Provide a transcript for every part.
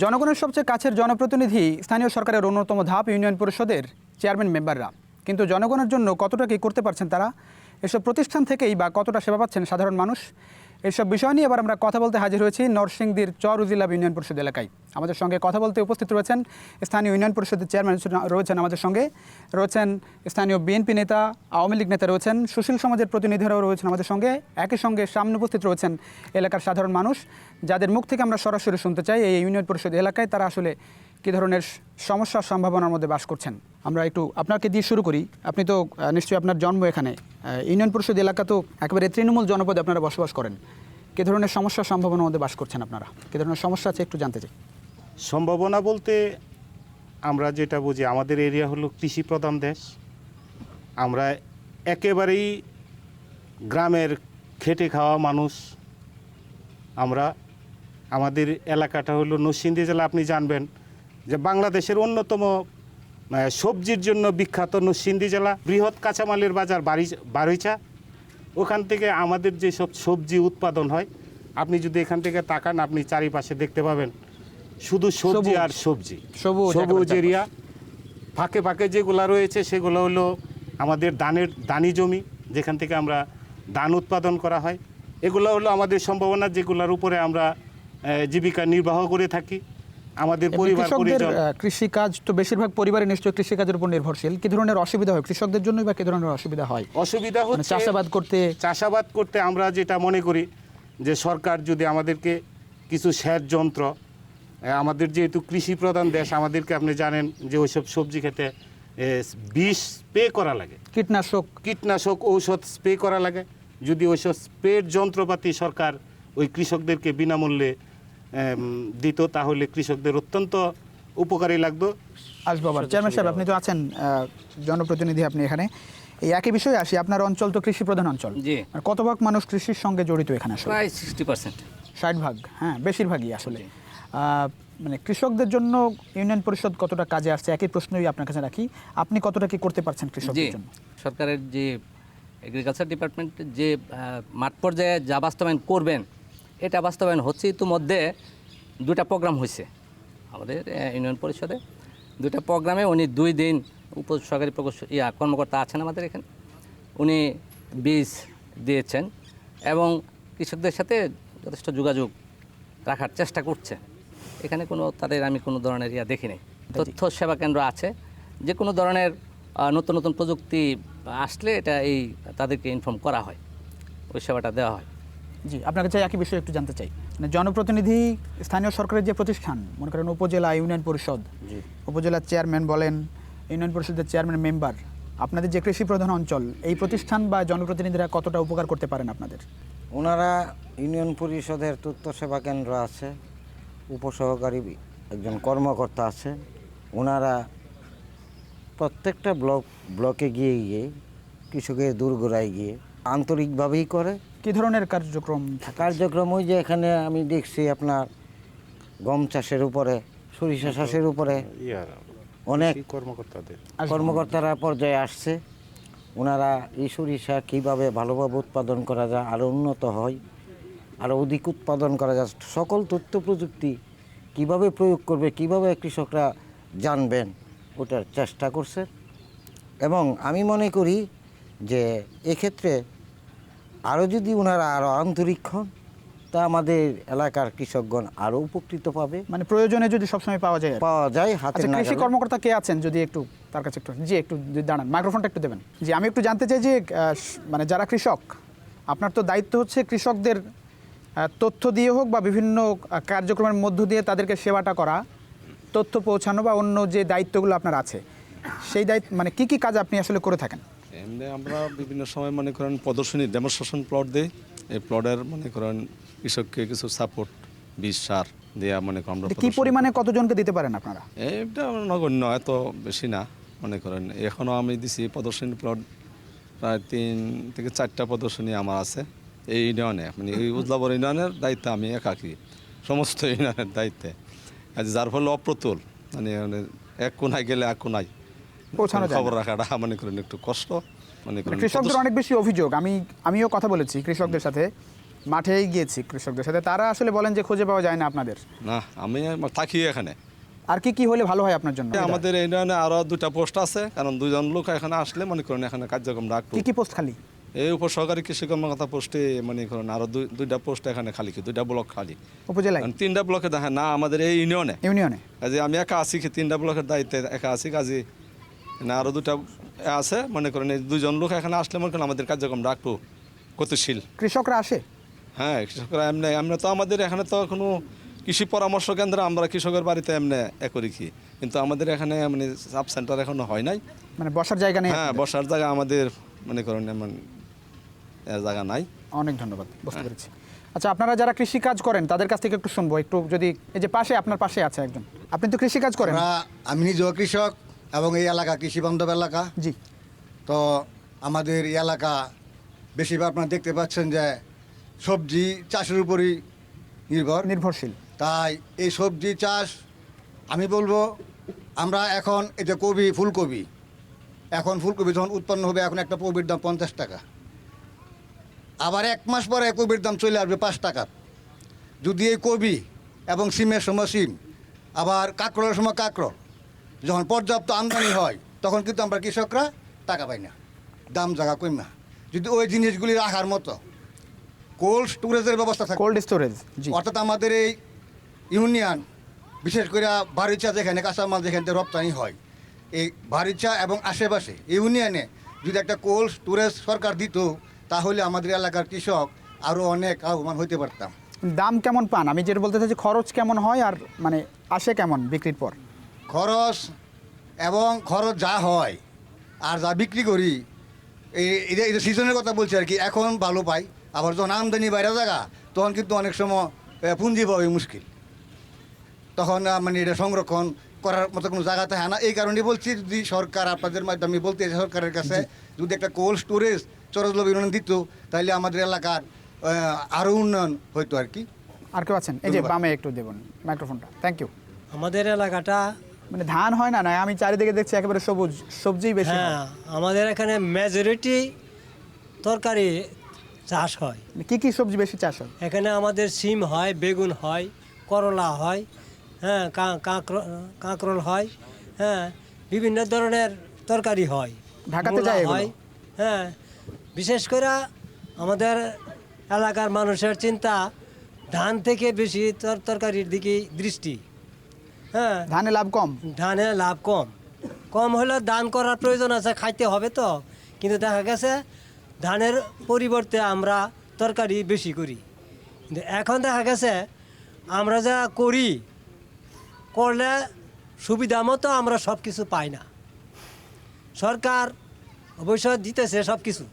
জনগণের সবচেয়ে কাছের জনপ্রতিনিধি স্থানীয় সরকারের অন্যতম ধাপ ইউনিয়ন পরিষদের চেয়ারম্যান মেম্বাররা, কিন্তু জনগণের জন্য কতটা কী করতে পারছেন তারা, এসব প্রতিষ্ঠান থেকেই বা কতটা সেবা পাচ্ছেন সাধারণ মানুষ, এসব বিষয় নিয়ে এবার আমরা কথা বলতে হাজির হয়েছি নরসিংদীর চর উপজেলা ইউনিয়ন পরিষদ এলাকায়। আমাদের সঙ্গে কথা বলতে উপস্থিত রয়েছেন স্থানীয় ইউনিয়ন পরিষদের চেয়ারম্যান রয়েছেন, আমাদের সঙ্গে রয়েছেন স্থানীয় বিএনপি নেতা, আওয়ামী লীগ নেতা রয়েছেন, সুশীল সমাজের প্রতিনিধিরাও রয়েছেন আমাদের সঙ্গে, একই সঙ্গে সামনে উপস্থিত রয়েছেন এলাকার সাধারণ মানুষ, যাদের মুখ থেকে আমরা সরাসরি শুনতে চাই এই ইউনিয়ন পরিষদ এলাকায় তারা আসলে কী ধরনের সমস্যার সম্ভাবনার মধ্যে বাস করছেন। আমরা একটু আপনাকে দিয়ে শুরু করি। আপনি তো নিশ্চয়ই আপনার জন্ম এখানে, ইউনিয়ন পরিষদ এলাকা তো একেবারে তৃণমূল জনপদে আপনারা বসবাস করেন। কী ধরনের সমস্যার সম্ভাবনার মধ্যে বাস করছেন আপনারা, কী ধরনের সমস্যা আছে একটু জানতে চাই। সম্ভাবনা বলতে আমরা যেটা বুঝি, আমাদের এরিয়া হলো কৃষি প্রধান দেশ। আমরা একেবারেই গ্রামের খেটে খাওয়া মানুষ। আমাদের এলাকাটা হলো নরসিংদী জেলা। আপনি জানবেন যে বাংলাদেশের অন্যতম সবজির জন্য বিখ্যাত নরসিংদী জেলা। বৃহৎ কাঁচামালের বাজার বারৈচা। ওখান থেকে আমাদের যে সব সবজি উৎপাদন হয়, আপনি যদি এখান থেকে তাকান, আপনি চারিপাশে দেখতে পাবেন শুধু সবজি আর সবজি, সবুজ এরিয়া। ফাঁকে ফাঁকে যেগুলো রয়েছে সেগুলো হলো আমাদের দানি জমি, যেখান থেকে আমরা ধান উৎপাদন করা হয়। এগুলো হলো আমাদের সম্ভাবনা, যেগুলোর উপরে আমরা জীবিকা নির্বাহ করে থাকি। আমাদের পরিবার পরিজন। কৃষিকাজ তো বেশিরভাগ পরিবারে নিশ্চয়ই কৃষিকাজের উপর নির্ভরশীল। কি ধরনের অসুবিধা হয় কৃষকদের জন্য, বা কি ধরনের অসুবিধা হয়? অসুবিধা হচ্ছে চাষাবাদ করতে আমরা যেটা মনে করি যে সরকার যদি আমাদেরকে কিছু সেচ যন্ত্র, আমাদের যেহেতু কৃষি প্রধান দেশ, আমাদেরকে আপনি জানেন যে ওইসব সবজি খেতে বিষ স্প্রে করা লাগে, কীটনাশক ঔষধ স্প্রে করা লাগে। যদি ওইসব স্প্রের যন্ত্রপাতি সরকার ওই কৃষকদেরকে বিনামূল্যে দিত, তাহলে কৃষকদের অত্যন্ত উপকারী লাগতো। আসবো আবার চেয়ারম্যান সাহেব, আপনি তো আছেন জনপ্রতিনিধি, আপনি এখানে এই একই বিষয়ে আসি। আপনার অঞ্চল তো কৃষি প্রধান অঞ্চল, কত ভাগ মানুষ কৃষির সঙ্গে জড়িত এখানে? প্রায় 60%, 60%। হ্যাঁ, বেশিরভাগই আসলে। মানে কৃষকদের জন্য ইউনিয়ন পরিষদ কতটা কাজে আসছে, একই প্রশ্নই আপনার কাছে রাখি। আপনি কতটা কি করতে পারছেন কৃষকদের জন্য? সরকারের যে এগ্রিকালচার ডিপার্টমেন্টের যে মাঠ পর্যায়ে যা বাস্তবায়ন করবেন, এটা বাস্তবায়ন হচ্ছে। ইতিমধ্যে 2টা প্রোগ্রাম হয়েছে আমাদের ইউনিয়ন পরিষদে। 2টা প্রোগ্রামে উনি 2 দিন উপসরকারি কর্মকর্তা আছেন আমাদের এখানে, উনি বীজ দিয়েছেন এবং কৃষকদের সাথে যথেষ্ট যোগাযোগ রাখার চেষ্টা করছে। এখানে আমি কোনো ধরনের দেখি নাই। তথ্য সেবা কেন্দ্র আছে, যে কোনো ধরনের নতুন নতুন প্রযুক্তি আসলে এটা তাদেরকে ইনফর্ম করা হয়, ওই সেবাটা দেওয়া হয়। জি, আপনার কাছে একই বিষয়ে একটু জানতে চাই। মানে জনপ্রতিনিধি, স্থানীয় সরকারের যে প্রতিষ্ঠান, মনে করেন উপজেলা ইউনিয়ন পরিষদ, উপজেলার চেয়ারম্যান বলেন, ইউনিয়ন পরিষদের চেয়ারম্যান মেম্বার, আপনাদের যে কৃষি প্রধান অঞ্চল, এই প্রতিষ্ঠান বা জনপ্রতিনিধিরা কতটা উপকার করতে পারেন আপনাদের? ওনারা ইউনিয়ন পরিষদের তথ্য সেবা কেন্দ্র আছে, উপসহকারী একজন কর্মকর্তা আছে, ওনারা প্রত্যেকটা ব্লকে গিয়ে কৃষকের দূরগোড়ায় গিয়ে আন্তরিকভাবেই করে। কী ধরনের কার্যক্রম? ওই যে এখানে আমি দেখছি আপনার গম চাষের উপরে, সরিষা চাষের উপরে অনেক কর্মকর্তারা পর্যায়ে আসছে। ওনারা এই সরিষা কীভাবে ভালোভাবে উৎপাদন করা যায়, আরও উন্নত হয়, আরও অধিক উৎপাদন করা যায়, সকল তথ্য প্রযুক্তি কিভাবে প্রয়োগ করবে, কিভাবে কৃষকরা জানবেন, ওটার চেষ্টা করছে। এবং আমি মনে করি যে এক্ষেত্রে আরও যদি ওনারা আরও আন্তরিক হন, তা আমাদের এলাকার কৃষকগণ আরও উপকৃত পাবে। মানে প্রয়োজনে যদি সবসময় পাওয়া যায় হাতে। কৃষি কর্মকর্তা কে আছেন, যদি একটু তার কাছে একটু দাঁড়ান, মাইক্রোফোনটা একটু দেবেন। জি, আমি একটু জানতে চাই যে মানে যারা কৃষক, আপনার তো দায়িত্ব হচ্ছে কৃষকদের তথ্য দিয়ে হোক বা বিভিন্ন কার্যক্রমের মধ্য দিয়ে তাদেরকে সেবাটা করা, তথ্য পৌঁছানো বা অন্য যে দায়িত্বগুলো আপনার আছে, সেই দায়িত্ব মানে কী কী কাজ আপনি আসলে করে থাকেন? এমনি আমরা বিভিন্ন সময় মনে করেন প্রদর্শনী ডেমনস্ট্রেশন প্লট দিই। এই প্লটের মনে করেন কৃষককে কিছু সাপোর্ট, বীজ, সার দেওয়া মনে করেন আমরা। কী পরিমাণে কতজনকে দিতে পারেন আপনারা? এটা নগণ্য, এত বেশি না। মনে করেন এখনও আমি দিছি প্রদর্শনী প্লট প্রায় 3 থেকে 4টা প্রদর্শনী আমার আছে এই ইউনিয়নে। মানে এই উজলাবর ইউনিয়নের দায়িত্ব আমি একাকি, সমস্ত ইউনিয়নের দায়িত্বে। যার ফলে অপ্রতুল, মানে এক কোনায় গেলে এক কোনায় খবর রাখাটা মনে করেন একটু কষ্ট। মনে করেন কৃষকদের অনেক বেশি অভিযোগ, আমিও কথা বলেছি কৃষকদের সাথে, মাঠেই গিয়েছি কৃষকদের সাথে, তারা আসলে বলেন যে খুঁজে পাওয়া যায় না আপনাদের। না, আমি থাকি এখানে। আর কি কি হলে ভালো হয় আপনার জন্য? আমাদের এই ইউনিয়নে আরো 2টা পোস্ট আছে, কারণ 2জন লোক এখানে আসলে মনে করেন এখানে কার্যক্রম রাখবো। কি কি পোস্ট খালি? এই উপসহকারী কৃষি কর্মকর্তা পোস্টে মনে করেন আরো 2টা পোস্ট এখানে খালি, 2টা ব্লক খালি উপজেলায়? 3টা ব্লকে দেখেন না আমাদের এই ইউনিয়নে। ইউনিয়নে কাজে আমি একা আছি, 3টা ব্লকের দায়িত্বে একা আছি, কাজে না আরো 2টা আছে মনে করেন এই 2জন লোক এখানে আসলে মনে করেন আমাদের কার্যক্রম রাখবো গতিশীল। কৃষকরা আসে? হ্যাঁ, কৃষকরা এমনি আমরা তো আমাদের এখানে তো কোনো কৃষি পরামর্শ কেন্দ্র আমরা কৃষকের বাড়িতে এমনি করি কি, কিন্তু আমাদের এখানে মানে সাব সেন্টার এখনো হয় নাই, মানে বসার জায়গা নেই? হ্যাঁ, বসার জায়গা আমাদের মনে করেন এমন জায়গা নাই। অনেক ধন্যবাদ, বুঝতে পেরেছি। আচ্ছা, আপনারা যারা কৃষি কাজ করেন তাদের কাছ থেকে একটু শুনবো, একটু যদি এই যে পাশে আপনার পাশে আছে একজন, আপনি তো কৃষি কাজ করেন? আমি নিজেও কৃষক এবং এই এলাকা কৃষি বান্ধব এলাকা। জি। তো আমাদের এই এলাকা বেশিরভাগ আপনারা দেখতে পাচ্ছেন যে সবজি চাষের উপরই নির্ভরশীল। তাই এই সবজি চাষ আমি বলবো, আমরা এখন এই যে কবি, ফুলকপি, এখন ফুলকপি যখন উৎপন্ন হবে, এখন একটা কবির দাম 50 টাকা, আবার 1 মাস পরে কবির দাম চলে আসবে 5 টাকা। যদি এই কবি এবং সিমের সময় সিম, আবার কাঁকরোলের সময় কাঁকরোল, যখন পর্যাপ্ত আমদানি হয় তখন কিন্তু আমরা কৃষকরা টাকা পাই না, দাম জায়গা কমে। যদি ওই জিনিসগুলি রাখার মতো কোল্ড স্টোরেজের ব্যবস্থা থাকে, কোল্ড স্টোরেজ, জি, অর্থাৎ আমাদের এই ইউনিয়ন বিশেষ করে বারিচা যেখানে কাঁচামাল যেখান থেকে রপ্তানি হয়, এই বারিচা এবং আশেপাশে ইউনিয়নে যদি একটা কোল্ড স্টোরেজ সরকার দিত, তাহলে আমাদের এলাকার কৃষক আরও অনেক লাভবান হইতে পারতাম। দাম কেমন পান? আমি যেটা বলতে চাইছি খরচ কেমন হয় আর মানে আসে কেমন বিক্রির পর? খরচ এবং খরচ যা হয় আর যা বিক্রি করি, এই সিজনের কথা বলছি আর কি, এখন ভালো পাই, আবার যখন আমদানি বাইরে জায়গা তখন কিন্তু অনেক সময় পুঁজি পাওয়া মুশকিল, তখন মানে এটা সংরক্ষণ করার মতো কোনো জায়গা থাকে না। এই কারণে বলছি, যদি সরকার আপনাদের মাধ্যমে বলতে সরকারের কাছে যদি একটা কোল্ড স্টোরেজ চরজলভ ইউনিয়ন দিত, তাহলে আমাদের এলাকার আরও উন্নয়ন হইতো আর কি। আর কেউ আছেন? এই যে বামে একটু দেবেন মাইক্রোফোনটা, থ্যাংক ইউ। আমাদের এলাকাটা মানে ধান হয় না, আমি চারিদিকে দেখছি একেবারে সবুজ, সবজি বেশি। হ্যাঁ, আমাদের এখানে মেজরিটি তরকারি চাষ হয়। কি কি সবজি বেশি চাষ হয়? এখানে আমাদের সিম হয়, বেগুন হয়, করলা হয়, হ্যাঁ, কাঁকরোল হয়, হ্যাঁ, বিভিন্ন ধরনের তরকারি হয়, ঢাকাতে মূলা যায় এগুলো? হয়, হ্যাঁ। বিশেষ করে আমাদের এলাকার মানুষের চিন্তা ধান থেকে বেশি তরকারির দিকে দৃষ্টি, হ্যাঁ। ধানে লাভ কম? ধানে লাভ কম, কম হলেও দান করার প্রয়োজন আছে, খাইতে হবে তো, কিন্তু দেখা গেছে ধানের পরিবর্তে আমরা তরকারি বেশি করি। কিন্তু এখন দেখা গেছে আমরা যা করলে সুবিধা মতো আমরা সব কিছু পাই না। সরকার অবশ্য দিতেছে সব কিছু,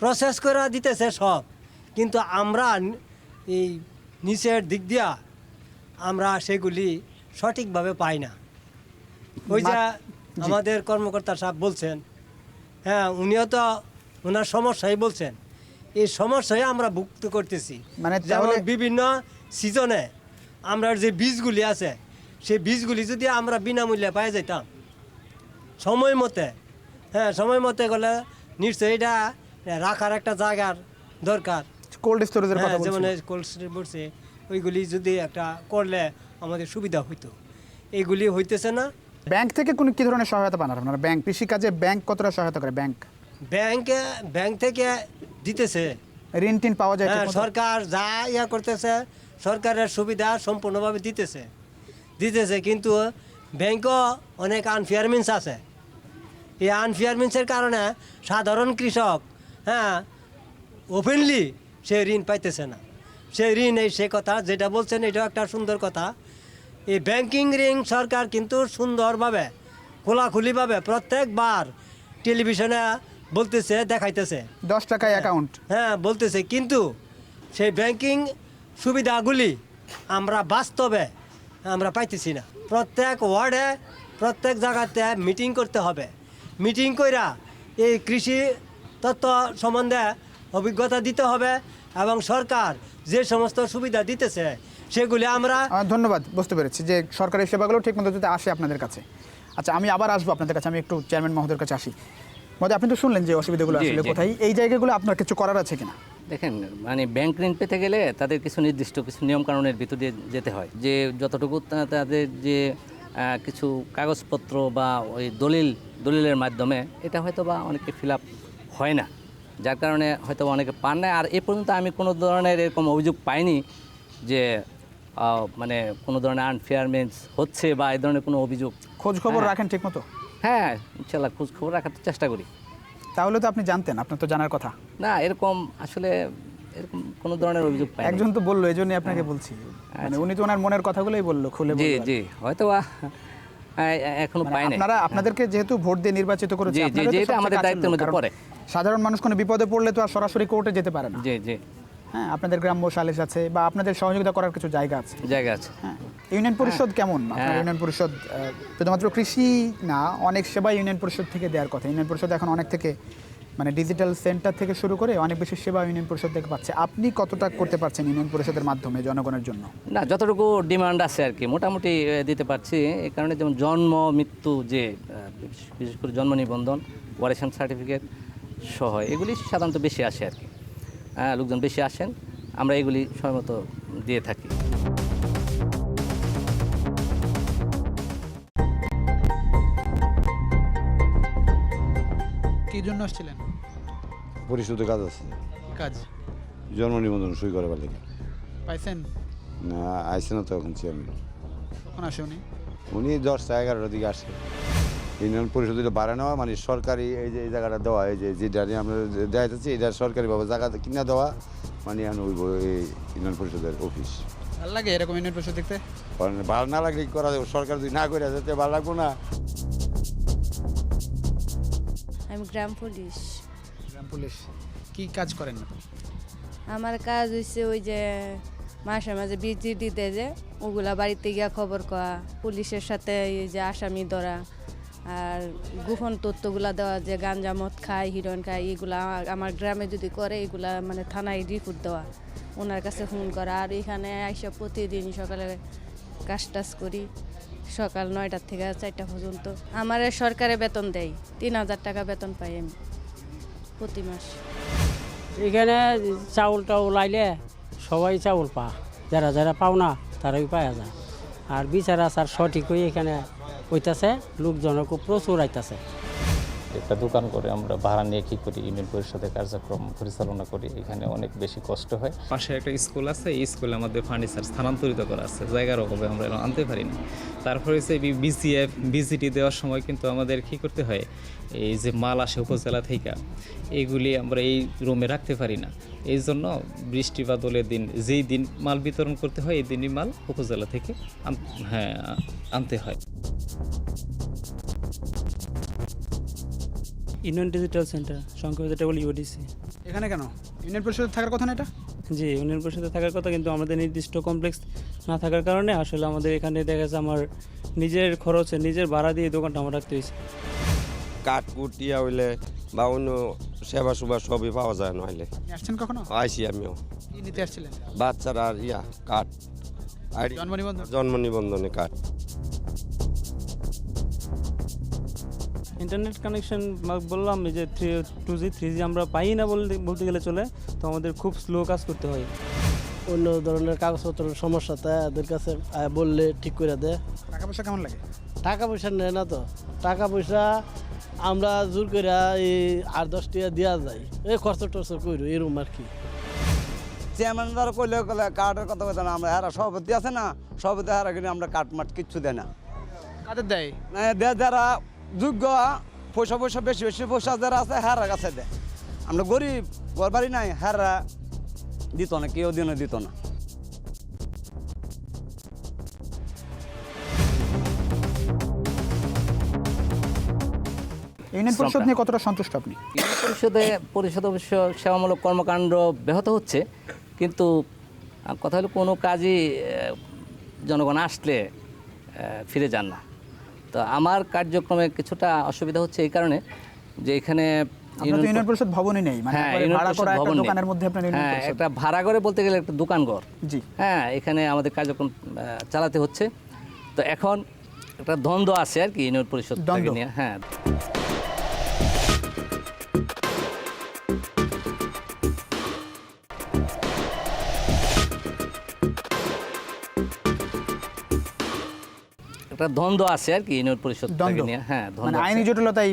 প্রসেস করে দিতেছে সব, কিন্তু আমরা এই নিচের দিক দিয়া আমরা সেগুলি সঠিকভাবে পাই না। ওই যে আমাদের কর্মকর্তা সাহেব বলছেন, হ্যাঁ, উনিও তো ওনার সমস্যাই বলছেন, এই সমস্যায় আমরা ভুক্ত করতেছি। মানে যেমন বিভিন্ন সিজনে আমরা যে বীজগুলি আছে, সেই বীজগুলি যদি আমরা বিনামূল্যে পাই যেতাম সময় মতে, হ্যাঁ, সময় মতে গেলে নিশ্চয়ই এটা রাখার একটা জায়গার দরকার। কোল্ড স্টোরেজের কথা বলছি। যেমন কোল্ড স্টোরেজ বলছে, ওইগুলি যদি একটা করলে আমাদের সুবিধা হইতো, এইগুলি হইতেছে না। ব্যাংক থেকে কোন কি ধরনের সহায়তা পান আপনারা? ব্যাংক, কৃষিকাজে ব্যাংক কতটা সহায়তা করে? ব্যাংক থেকে দিতেছে, ঋণ টিন পাওয়া যায়? হ্যাঁ, সরকার যা করতেছে, সরকারের সুবিধা সম্পূর্ণভাবে দিতেছে, কিন্তু ব্যাংকও অনেক আনফেয়ারমেন্টস আছে। এই আনফেয়ারমেন্টসের কারণে সাধারণ কৃষক, হ্যাঁ, ওপেনলি সে ঋণ পাইতেছে না। সে ঋণ সে কথা যেটা বলছেন, এটাও একটা সুন্দর কথা। এই ব্যাংকিং ঋণ সরকার কিন্তু সুন্দরভাবে খোলাখুলিভাবে প্রত্যেকবার টেলিভিশনে বলতেছে, দেখাইতেছে 10 টাকায় অ্যাকাউন্ট, হ্যাঁ, বলতেছে, কিন্তু সেই ব্যাংকিং সুবিধাগুলি আমরা বাস্তবে আমরা পাইতেছি না। প্রত্যেক ওয়ার্ডে, প্রত্যেক জায়গাতে মিটিং করতে হবে, মিটিং কইরা এই কৃষি তত্ত্ব সম্বন্ধে অভিজ্ঞতা দিতে হবে, এবং সরকার যে সমস্ত সুবিধা দিতেছে সেগুলি আমরা। ধন্যবাদ, বুঝতে পেরেছি যে সরকারি সেবাগুলো ঠিক মতো যদি আসে আপনাদের কাছে। আচ্ছা, আমি আবার আসবো আপনাদের কাছে, আমি একটু চেয়ারম্যান মহোদয়ের কাছে আসি। মহোদয়, আপনি তো শুনলেন যে অসুবিধাগুলো আসলে কোথায়, এই জায়গাগুলো আপনার কিছু করার আছে কিনা? দেখেন মানে ব্যাংক ঋণ পেতে গেলে তাদের কিছু নির্দিষ্ট কিছু নিয়মকানুনের ভিতর দিয়ে যেতে হয়, যে যতটুকু তাদের যে কিছু কাগজপত্র বা ওই দলিলের মাধ্যমে এটা হয়তো বা অনেকে ফিল আপ হয় না, যার কারণে হয়তো অনেকে পান না। আর এ পর্যন্ত আমি কোনো ধরনের এরকম অভিযোগ পাইনি যে মানে কোনো ধরনের আনফেয়ারনেস হচ্ছে বা এই ধরনের কোনো অভিযোগ। খোঁজ খবর হ্যাঁ। রাখেন ঠিক মতো? হ্যাঁ, ইনশাল্লাহ খোঁজ খবর রাখার তো চেষ্টা করি। তাহলে তো আপনি জানতেন, আপনার তো জানার কথা। না, এরকম আসলে এরকম কোনো ধরনের অভিযোগ পাই একজন তো বললো, এই জন্যই আপনাকে বলছি, মানে উনি তো ওনার মনের কথাগুলোই বললো, খুলে জি বললো। জি হয়তো বা এখনো মানে পাই না। আপনাদেরকে যেহেতু ভোট দিয়ে নির্বাচিত করেছে, জি, জি, আপনারাই তো জি, এটা সবচেয়ে আমাদের কাছের দায়িত্বের লোক, মধ্যে কারণ পড়ে। সাধারণ মানুষ কোনো বিপদে পড়লে তো আর সরাসরি কোর্টে যেতে পারে না। জি জি হ্যাঁ, আপনাদের গ্রাম্য সালিশ আছে বা আপনাদের সহযোগিতা করার কিছু জায়গা আছে। জায়গা আছে। হ্যাঁ, ইউনিয়ন পরিষদ কেমন? আপনার ইউনিয়ন পরিষদ শুধুমাত্র কৃষি না, অনেক সেবা ইউনিয়ন পরিষদ থেকে দেওয়ার কথা। ইউনিয়ন পরিষদ এখন অনেক থেকে মানে ডিজিটাল সেন্টার থেকে শুরু করে অনেক বেশি সেবা ইউনিয়ন পরিষদ থেকে পাচ্ছে। আপনি কতটা করতে পারছেন ইউনিয়ন পরিষদের মাধ্যমে জনগণের জন্য? না, যতটুকু ডিমান্ড আছে আর কি মোটামুটি দিতে পারছি। এই কারণে যেমন জন্ম মৃত্যু যে বিশেষ করে জন্ম নিবন্ধন, ওয়ারেশন সার্টিফিকেট সহ এগুলি সাধারণত বেশি আসে আর কি। লোকজন বেশি আসেন, আমরা এগুলি সময় মতো দিয়ে থাকি। কি জন্য আসছিলেন? পরিশোধের কাজ আছে, কি কাজ? জন্ম নিবন্ধন সই করাবার লাগে। পাইছেন? না, আইসে না তো এখন চেয়ারম্যান। কখন আসে উনি? উনি 10টা 11টার দিকে আসে। ইউনিয়ন পরিষদ বাড়া নেওয়া মানে সরকারি এই যে এই জায়গাটা দেওয়া, এই যে যেটা নিয়ে আমরা দেওয়া যাচ্ছে এটা সরকারিভাবে জায়গা কিনা দেওয়া, মানে এখন ওই এই ইউনিয়ন পরিষদের অফিস। ভালো লাগে এরকম ইউনিয়ন পরিষদ দেখতে? কারণ ভালো না লাগলে কি করা যাবে, সরকার যদি না করে যেতে ভালো লাগবো না। আমি গ্রাম পুলিশ। গ্রাম পুলিশ কি কাজ করেন? আমার কাজ হচ্ছে ওই যে মাসে মাঝে বিজি দিতে যে ওগুলা বাড়িতে গিয়া খবর করা, পুলিশের সাথে এই যে আসামি ধরা, আর গোপন তথ্যগুলা দেওয়া, যে গাঞ্জা মদ খায়, হিরোইন খায়, এগুলা আমার গ্রামে যদি করে এগুলা মানে থানায় রিপোর্ট দেওয়া, ওনার কাছে ফোন করা। আর এখানে আইসা প্রতিদিন সকালে কাজ টাজ করি, সকাল 9টা থেকে 4টা পর্যন্ত। আমার সরকারে বেতন দেয়, 3000 টাকা বেতন পাই আমি প্রতি মাস। এখানে চাউল টাউল আইলে সবাই চাউল পা, যারা যারা পাও না তারাই পাওয়া যায়। আর বিচার আচার সঠিক হয়ে এখানে হইতাছে, লোকজনও খুব প্রচুর আইতাছে। একটা দোকান করে আমরা ভাড়া নিয়ে কী করি, ইউনিয়ন পরিষদের কার্যক্রম পরিচালনা করি। এখানে অনেক বেশি কষ্ট হয়। পাশে একটা স্কুল আছে, এই স্কুলে আমাদের ফার্নিচার স্থানান্তরিত করা আছে, জায়গার অভাবে আমরা আনতে পারি না। তারপরে হচ্ছে বিজিএফ বিজিটি দেওয়ার সময় কিন্তু আমাদের কী করতে হয়, এই যে মাল আসে উপজেলা থেকে এইগুলি আমরা এই রুমে রাখতে পারি না। এই জন্য বৃষ্টি বা দোলের দিন যেই দিন মাল বিতরণ করতে হয় এই দিনই মাল উপজেলা থেকে আনতে হয়। ইউনিয়ন ডিজিটাল সেন্টার, সংক্ষেপে যেটা বলি ইউডিসি। এখানে কেন? ইউনিয়ন পরিষদে থাকার কথা না এটা? জি, ইউনিয়ন পরিষদে থাকার কথা, কিন্তু আমাদের নির্দিষ্ট কমপ্লেক্স না থাকার কারণে আসলে আমাদের এখানে দেখা যাচ্ছে আমার নিজের খরচে নিজের ভাড়া দিয়ে দোকানটা আমার রাখতে হয়েছে। কাঠকুট ইয়া হইলে বা অন্য সেবা সুবা সবই পাওয়া যায় না হইলে। আসছেন কখনো? আইসি আমিও। কি নিতে আসছিলেন? বাচ্চারা আর কাঠ, জন্ম নিবন্ধন? জন্ম নিবন্ধনে কাঠ। ইন্টারনেট কানেকশন বললাম যে 2G 3G আমরা পাই না বলতে গেলে চলে, তো আমাদের খুব স্লো কাজ করতে হয়। অন্য ধরনের কাগজপত্রের সমস্যাটা এদের কাছে বললে ঠিক করে দেয়। টাকা পয়সা কেমন লাগে? টাকা পয়সা নেয় না তো, টাকা পয়সা আমরা জোর করে এই 8-10 টাকা দেওয়া যায়, এই খরচ টরচ করি এরকম আর কি। চেয়ারম্যান দ্বারা কইলে কাঠের কথা বলতে না, আমরা হারা সভাপতি আছে না, সভাপতি হারা কিনে আমরা কাঠ মাঠ কিচ্ছু দেয় না। কাদের দেয়? যারা যোগ্য পয়সা বেশি বেশি পয়সা যারা আছে হারা কাছে দেয়। আমরা গরিব, ঘর বাড়ি নাই, হারা দিত না, কেউ দিনও দিত না। ইউনিয়ন পরিষদ নিয়ে কতটা সন্তুষ্ট আপনি? পরিষদ অবশ্য সেবামূলক কর্মকাণ্ড ব্যাহত হচ্ছে, কিন্তু কথা হলো কোনো কাজই জনগণ আসলে ফিরে যান না। তো আমার কার্যক্রমে কিছুটা অসুবিধা হচ্ছে এই কারণে যে এখানে ইউনিয়ন পরিষদ ভবনই নেই, মানে ভাড়া করা একটা দোকানের মধ্যে আপনার ইউনিয়ন পরিষদ। একটা ভাড়া করে বলতে গেলে একটা দোকানঘর। জি হ্যাঁ, এখানে আমাদের কার্যক্রম চালাতে হচ্ছে। তো এখন একটা দ্বন্দ্ব আছে আর কি ইউনিয়ন পরিষদ নিয়ে। হ্যাঁ, একটা দ্বন্দ্ব আছে আর কি ইউনিয়ন পরিষদ দ্বন্দ্ব? নিয়ে। হ্যাঁ, মানে দ্বন্দ্ব আইনি আছে। জটিলতাই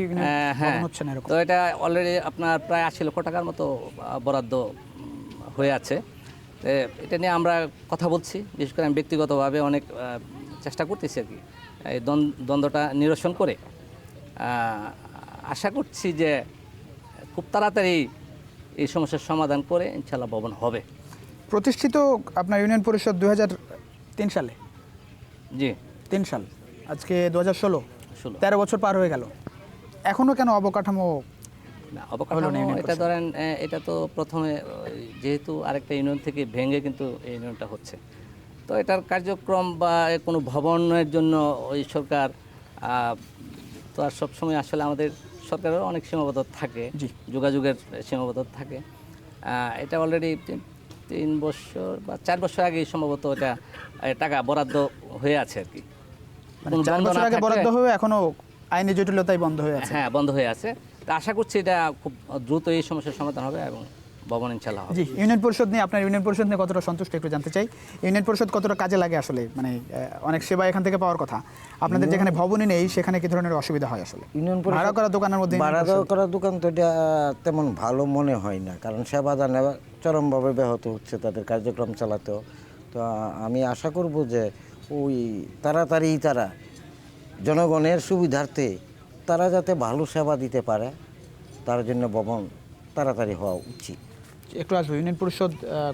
হ্যাঁ, হচ্ছে না এরকম। তো এটা অলরেডি আপনার প্রায় 80 লক্ষ টাকার মতো বরাদ্দ হয়ে আছে। তো এটা নিয়ে আমরা কথা বলছি, বিশেষ করে আমি ব্যক্তিগতভাবে অনেক চেষ্টা করতেছি আর কি এই দ্বন্দ্বটা নিরসন করে। আশা করছি যে খুব তাড়াতাড়ি এই সমস্যার সমাধান করে ইনশাল্লাহ ভবন হবে। প্রতিষ্ঠিত আপনার ইউনিয়ন পরিষদ 2003 সালে। জি, 3 সাল, আজকে 2016, 13 বছর পার হয়ে গেল, এখনো কেন অবকাঠামো? না, অবকাঠামো এটা ধরেন এটা তো প্রথমে যেহেতু আরেকটা ইউনিয়ন থেকে ভেঙে কিন্তু এই ইউনিয়নটা হচ্ছে, তো এটার কার্যক্রম বা কোনো ভবনের জন্য ওই সরকার তো আর সবসময় আসলে আমাদের সরকারের অনেক সীমাবদ্ধতা থাকে, যোগাযোগের সীমাবদ্ধতা থাকে। এটা অলরেডি 3 বছর বা 4 বছর আগে সম্ভবত এটা টাকা বরাদ্দ হয়ে আছে আর কি। মানে 4 বছর আগে বরাদ্দ হয়ে এখনো আইনি জটিলতাই বন্ধ হয়ে আছে। হ্যাঁ, বন্ধ হয়ে আছে। তা আশা করছি এটা খুব দ্রুত এই সমস্যার সমাধান হবে এবং ভবন ইনশাল্লাহ হবে। জি, ইউনিয়ন পরিষদ নিয়ে আপনার ইউনিয়ন পরিষদ নিয়ে কতটা সন্তুষ্ট একটু জানতে চাই। ইউনিয়ন পরিষদ কতটা কাজে লাগে আসলে, মানে অনেক সেবা এখান থেকে পাওয়ার কথা, আপনাদের যেখানে ভবনই নেই সেখানে কি ধরনের অসুবিধা হয় আসলে? ইউনিয়ন পরিষদ ভাড়া করা দোকানের মধ্যে ভাড়া করা দোকান তো এটা তেমন ভালো মনে হয় না, কারণ সেবা দানে চরমভাবে ব্যাহত হচ্ছে তাদের কার্যক্রম চালাতেও। তো আমি আশা করব যে ওই তাড়াতাড়ি তারা জনগণের সুবিধার্থে তারা যাতে ভালো সেবা দিতে পারে তার জন্য ভবন তাড়াতাড়ি হওয়া উচিত। একটু আসবো, ইউনিয়ন পরিষদ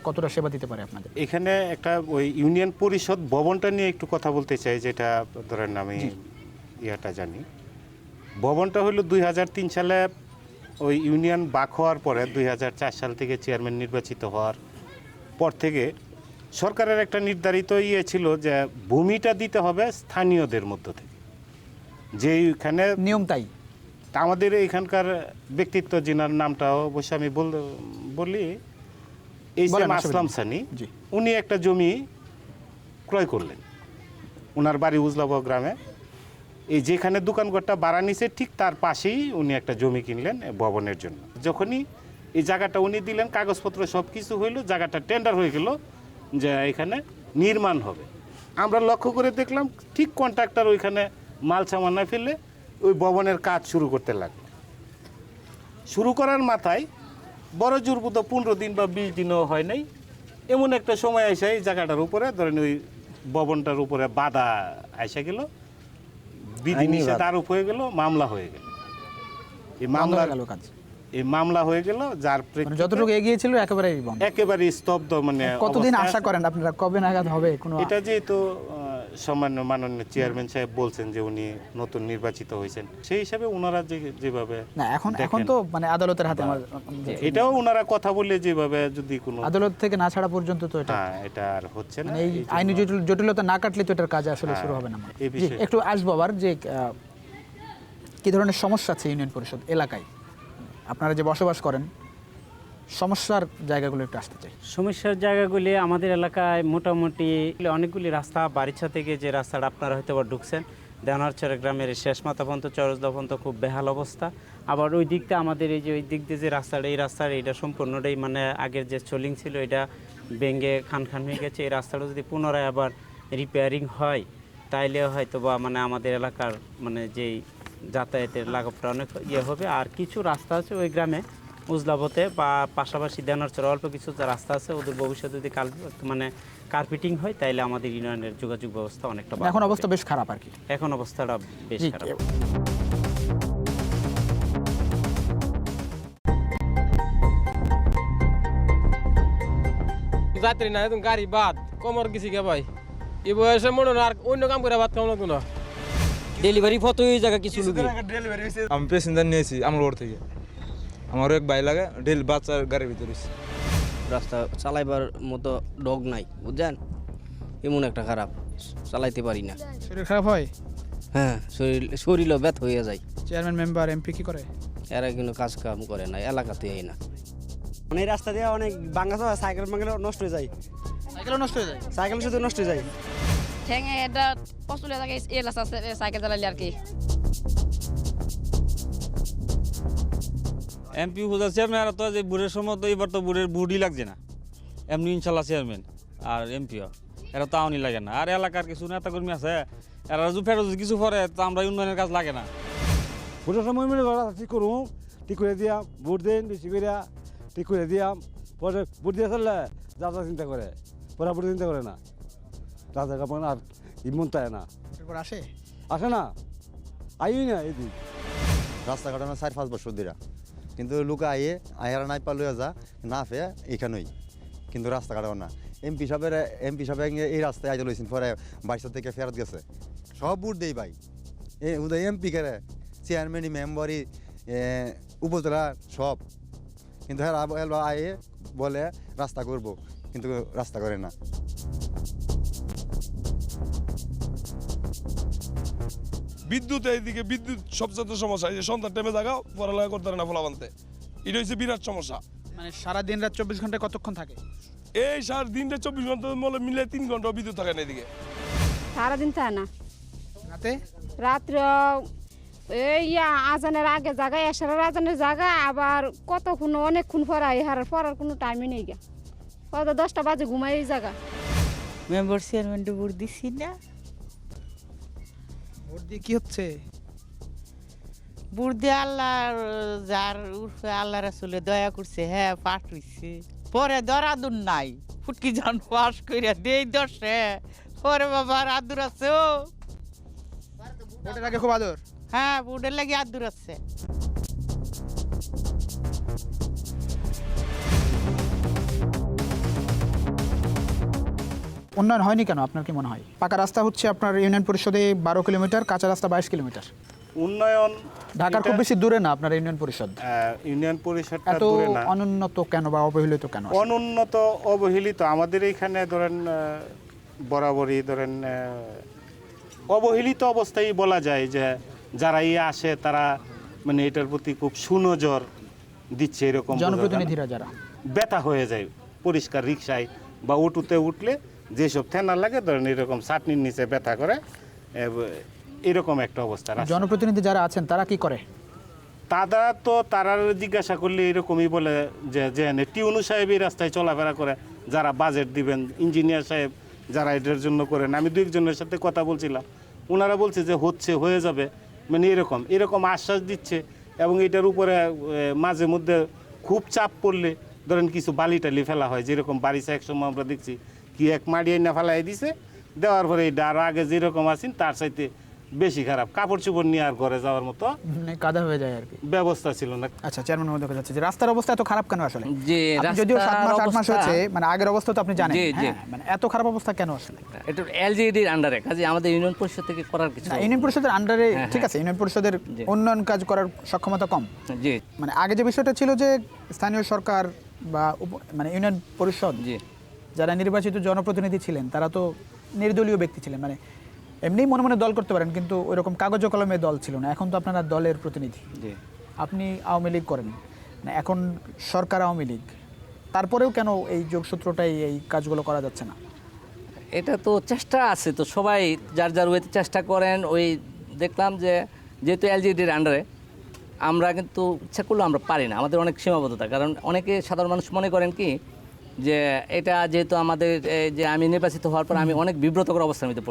কতটা সেবা দিতে পারে আপনাদের? এখানে একটা ওই ইউনিয়ন পরিষদ ভবনটা নিয়ে একটু কথা বলতে চাই, যেটা ধরেন আমি ইয়াটা জানি। ভবনটা হলো 2003 সালে ওই ইউনিয়ন বাক হওয়ার পরে 2004 সাল থেকে চেয়ারম্যান নির্বাচিত হওয়ার পর থেকে সরকারের একটা নির্ধারিত ছিল যে ভূমিটা দিতে হবে স্থানীয়দের মধ্য থেকে, যে এইখানে নিয়ম তাই। আমাদের এখানকার ব্যক্তিত্ব যিনার নামটা অবশ্য আমি বলি, এই যে আসলাম সানি, উনি একটা জমি ক্রয় করলেন ওনার বাড়ি উজলাবহ গ্রামে। এই যেখানে দোকানঘরটা ভাড়া নিছে ঠিক তার পাশেই উনি একটা জমি কিনলেন ভবনের জন্য। যখনই এই জায়গাটা উনি দিলেন, কাগজপত্র সব কিছু হইল, জায়গাটা টেন্ডার হয়ে গেল যে এখানে নির্মাণ হবে। আমরা লক্ষ্য করে দেখলাম ঠিক কন্ট্রাক্টর ওইখানে মাল সামান না ফেললে ওই ভবনের কাজ শুরু করতে লাগলো। শুরু করার মাথায় বড় জোর বোধ 15 দিন বা 20 দিনও হয় নাই, এমন একটা সময় আসে এই জায়গাটার উপরে ধরেন ওই ভবনটার উপরে বাধা আসা গেল, বিধি নিষেধ আরোপ হয়ে গেল, মামলা হয়ে গেল। এই মামলা হয়ে গেল, যার যতটুকু এগিয়েছিল একেবারে স্তব্ধ। মানে কতদিন আশা করেন আপনারা, কবে নাগাদ হবে? এটা যেহেতু সামান্য মাননীয় চেয়ারম্যান সাহেব বলছেন যে উনি নতুন নির্বাচিত হয়েছেন, সেই হিসাবে ওনারা যেভাবে না, এখন তো মানে আদালতের হাতে, এটাও ওনারা কথা বলে যেভাবে যদি কোনো আদালত থেকে না ছাড়া পর্যন্ত তো এটা আর হচ্ছে না। এই আইনি জটিলতা না কাটলে তো এটার কাজ আসলে শুরু হবে না। একটু আসবো আবার যে কি ধরনের সমস্যা আছে ইউনিয়ন পরিষদ এলাকায়, আপনারা যে বসবাস করেন, সমস্যার জায়গাগুলো একটু আসতে চাই। সমস্যার জায়গাগুলি আমাদের এলাকায় মোটামুটি অনেকগুলি রাস্তা, বারিচা থেকে যে রাস্তাটা আপনারা হয়তো আবার ঢুকছেন দেওয়ানারচর গ্রামের শেষ মাথা পর্যন্ত চরজদা পর্যন্ত খুব বেহাল অবস্থা। আবার ওই দিকটা আমাদের এই যে ওই দিক দিয়ে যে রাস্তাটা, এই রাস্তার এটা সম্পূর্ণটাই মানে আগের যে চলিং ছিল এটা ভেঙে খান হয়ে গেছে। এই রাস্তাটা যদি পুনরায় আবার রিপেয়ারিং হয় তাইলে হয়তো বা মানে আমাদের এলাকার মানে যেই যাতায়াতের লাঘবটা অনেক হবে। আর কিছু রাস্তা আছে ওই গ্রামে উজলাবতে বা পাশাপাশি দেওয়ানারচর অল্প কিছু যে রাস্তা আছে, ওদের ভবিষ্যতে যদি মানে কার্পেটিং হয় তাইলে আমাদের ইউনিয়নের যোগাযোগ ব্যবস্থা অনেকটা এখন অবস্থা বেশ খারাপ আর কি। এখন অবস্থাটা বেশ খারাপ। যাত্রী না তুমি গাড়ি বাদ কমর গেছি গে ভাই, এই বয়সে মনে আর অন্য কাম করে বাদ কাম না। ডেলিভারি ফটো এই জায়গা কিছু আমি প্যাসেঞ্জার নিয়েছি আমার ওর থেকে, আমারও এক ভাই লাগে বাচ্চার গাড়ির ভিতরে। রাস্তা চালাইবার মতো ডগ নাই বুঝছেন, এমন একটা খারাপ, চালাইতে পারি না। শরীর খারাপ হয়? হ্যাঁ, শরীরও ব্যথ হয়ে যায়। চেয়ারম্যান মেম্বার এমপি কি করে? এরা কিন্তু কাজ কাম করে না, এলাকাতে এই না। মানে এই রাস্তা দিয়ে অনেক ভাঙা চলা, সাইকেল নষ্ট হয়ে যায়। সাইকেলও নষ্ট হয়ে যায়? সাইকেল শুধু নষ্ট হয়ে যায়। ঠেঙে এটা পছলে থাকে এই রাস্তা সাইকেল চালাইলে আর কি। এমপি হুজা চেয়ারম্যান তো যে বুড়ের সময় তো এবার তো বুড়ের বুড়ি লাগছে না, এমনি ইনশাল্লাহ চেয়ারম্যান আর এমপিও এরা তাওনি লাগে না। আর এলাকার কিছু নেতাকর্মী আছে এরা ফেরত কিছু পরে তো আমরা উন্নয়নের কাজ লাগে না। ভোটের সময় মনে করা ঠিক করুন, ঠিক করে দিয়াম, ভোট দিন বেশি করে ঠিক করে দিয়াম, পরে ভোট দিয়ে চললে যা যা চিন্তা করে, পরে ভোট চিন্তা করে না, রাজা কাপড় আর ইমন তাই না আসে আসে না, আইই না এদিন রাস্তাঘাট না 4-5 বছর দিরা, কিন্তু লোকে আইয়ারা নাই পালুয়া যা না ফে এখানেই, কিন্তু রাস্তাঘাট না। এমপি সাহেব এই রাস্তায় আইতে লইছেন, পরে 22 থেকে ফেরত গেছে। সব বুট দেই ভাই, উদয় এমপি করে চেয়ারম্যানই মেম্বারই উপজেলা সব, কিন্তু হ্যাঁ আয়ে বলে রাস্তা করব, কিন্তু রাস্তা করে না। বিদ্যুৎ এইদিকে বিদ্যুৎ সবচেয়ে সমস্যা, এই যে সন্ধ্যার টাইমে জাগাও পড়ালেখা করতে পারে না ফলাবানতে, এটা হচ্ছে বিরাট সমস্যা। মানে সারা দিন রাত 24 ঘন্টা কতক্ষণ থাকে? এই সার দিনটা 24 ঘন্টা মিলে 3 ঘন্টা বিদ্যুৎ থাকে না এদিকে। সারাদিন থাকে না, রাতে রাত্রে এই আজানের আগে জায়গা, এসারের আজানের জায়গা, আবার কতক্ষণ অনেকক্ষণ পড়াই, হারার পড়ার কোনো টাইমই নেই গা, কত 10টা বাজে ঘুমাই এই জায়গা। মেম্বার চেয়ারম্যান ভোট দিচ্ছি না, ভোট দিয়ে কি হচ্ছে? ভোট দিয়ে আল্লাহ যার উর্ফে আল্লাহ রাসূলে দয়া করছে, হ্যাঁ পাঠ হইছে, পরে দরাদুর নাই, ফুটকি জন পাস কইরা দেই দশে, পরে বাবা আদুর আছে, ও ভোটের আগে খুব আদর। হ্যাঁ ভোটের লাগে আদুর আছে। উন্নয়ন হয়নি কেন আপনার কি মনে হয়? পাকা রাস্তা হচ্ছে আপনার ইউনিয়ন পরিষদে 12 কিলোমিটার, কাঁচা রাস্তা 22 কিলোমিটার। উন্নয়ন ঢাকার খুব বেশি দূরে না আপনার ইউনিয়ন পরিষদ। ইউনিয়ন পরিষদটা এত দূরে না। অনুন্নত কেন বা অবহেলিত কেন? অনুন্নত অবহেলিত আমাদের এখানে ধরেন বরাবরই ধরেন অবহেলিত অবস্থায় বলা যায় যে যারা আসে তারা মানে এটার প্রতি খুব সুনজর দিচ্ছে, এরকম জনপ্রতিনিধিরা যারা ব্যথা হয়ে যায় পরিষ্কার রিকশায় বা অটোতে উঠলে যেসব থেনা লাগে ধরেন এরকম চাটনির নিচে ব্যথা করে, এরকম একটা অবস্থা। জনপ্রতিনিধি যারা আছেন তারা কি করে? তারা জিজ্ঞাসা করলে এরকমই বলে যে টিউনু সাহেব এই রাস্তায় চলাফেরা করে, যারা বাজেট দিবেন, ইঞ্জিনিয়ার সাহেব যারা এটার জন্য করেন। আমি 2 একজনের সাথে কথা বলছিলাম, ওনারা বলছে যে হয়ে যাবে, মানে এরকম আশ্বাস দিচ্ছে। এবং এটার উপরে মাঝে মধ্যে খুব চাপ পড়লে ধরেন কিছু বালি টালি ফেলা হয়, যেরকম বারিশা একসময় আমরা দেখছি কি এক মাড়িয়ে না ফেলাই দিছে, দেওয়ার পরে এটা আরো আগে যেরকম আছেন তার চাইতে বেশি খারাপ, কাপড় চোপড় নিয়ে আর ঘরে যাওয়ার মতো কাদা হয়ে যায় আর কি, ব্যবস্থা ছিল না। আচ্ছা চেয়ারম্যান মহোদয় দেখা যাচ্ছে যে রাস্তার অবস্থা এত খারাপ কেন আসলে? যে যদিও 7 মাস হচ্ছে, মানে আগের অবস্থা তো আপনি জানেন, মানে এত খারাপ অবস্থা কেন আসলে? এটা এলজিডির আন্ডারে, কাজে আমাদের ইউনিয়ন পরিষদ থেকে করার কিছু না। ইউনিয়ন পরিষদের আন্ডারে ঠিক আছে, ইউনিয়ন পরিষদের উন্নয়ন কাজ করার সক্ষমতা কম। জি, মানে আগে যে বিষয়টা ছিল যে স্থানীয় সরকার বা মানে ইউনিয়ন পরিষদ যারা নির্বাচিত জনপ্রতিনিধি ছিলেন তারা তো নির্দলীয় ব্যক্তি ছিলেন, মানে এমনি মনে মনে দল করতে পারেন, কিন্তু ওইরকম কাগজ কলমে দল ছিল না। এখন তো আপনারা দলের প্রতিনিধি, আপনি আওয়ামী লীগ করেন, মানে এখন সরকার আওয়ামী লীগ, তারপরেও কেন এই যোগসূত্রটাই এই কাজগুলো করা যাচ্ছে না? এটা তো চেষ্টা আছে, তো সবাই যার যার ওয়েতে চেষ্টা করেন। ওই দেখলাম যে যেহেতু এলজিডির আন্ডারে আমরা কিন্তু ইচ্ছা করলেও আমরা পারি না, আমাদের অনেক সীমাবদ্ধতা। কারণ অনেকে সাধারণ মানুষ মনে করেন কি যে এটা যেহেতু আমাদের যে আমি নির্বাচিত হওয়ার পর আমি অনেক বিব্রতকর অবস্থার মধ্যে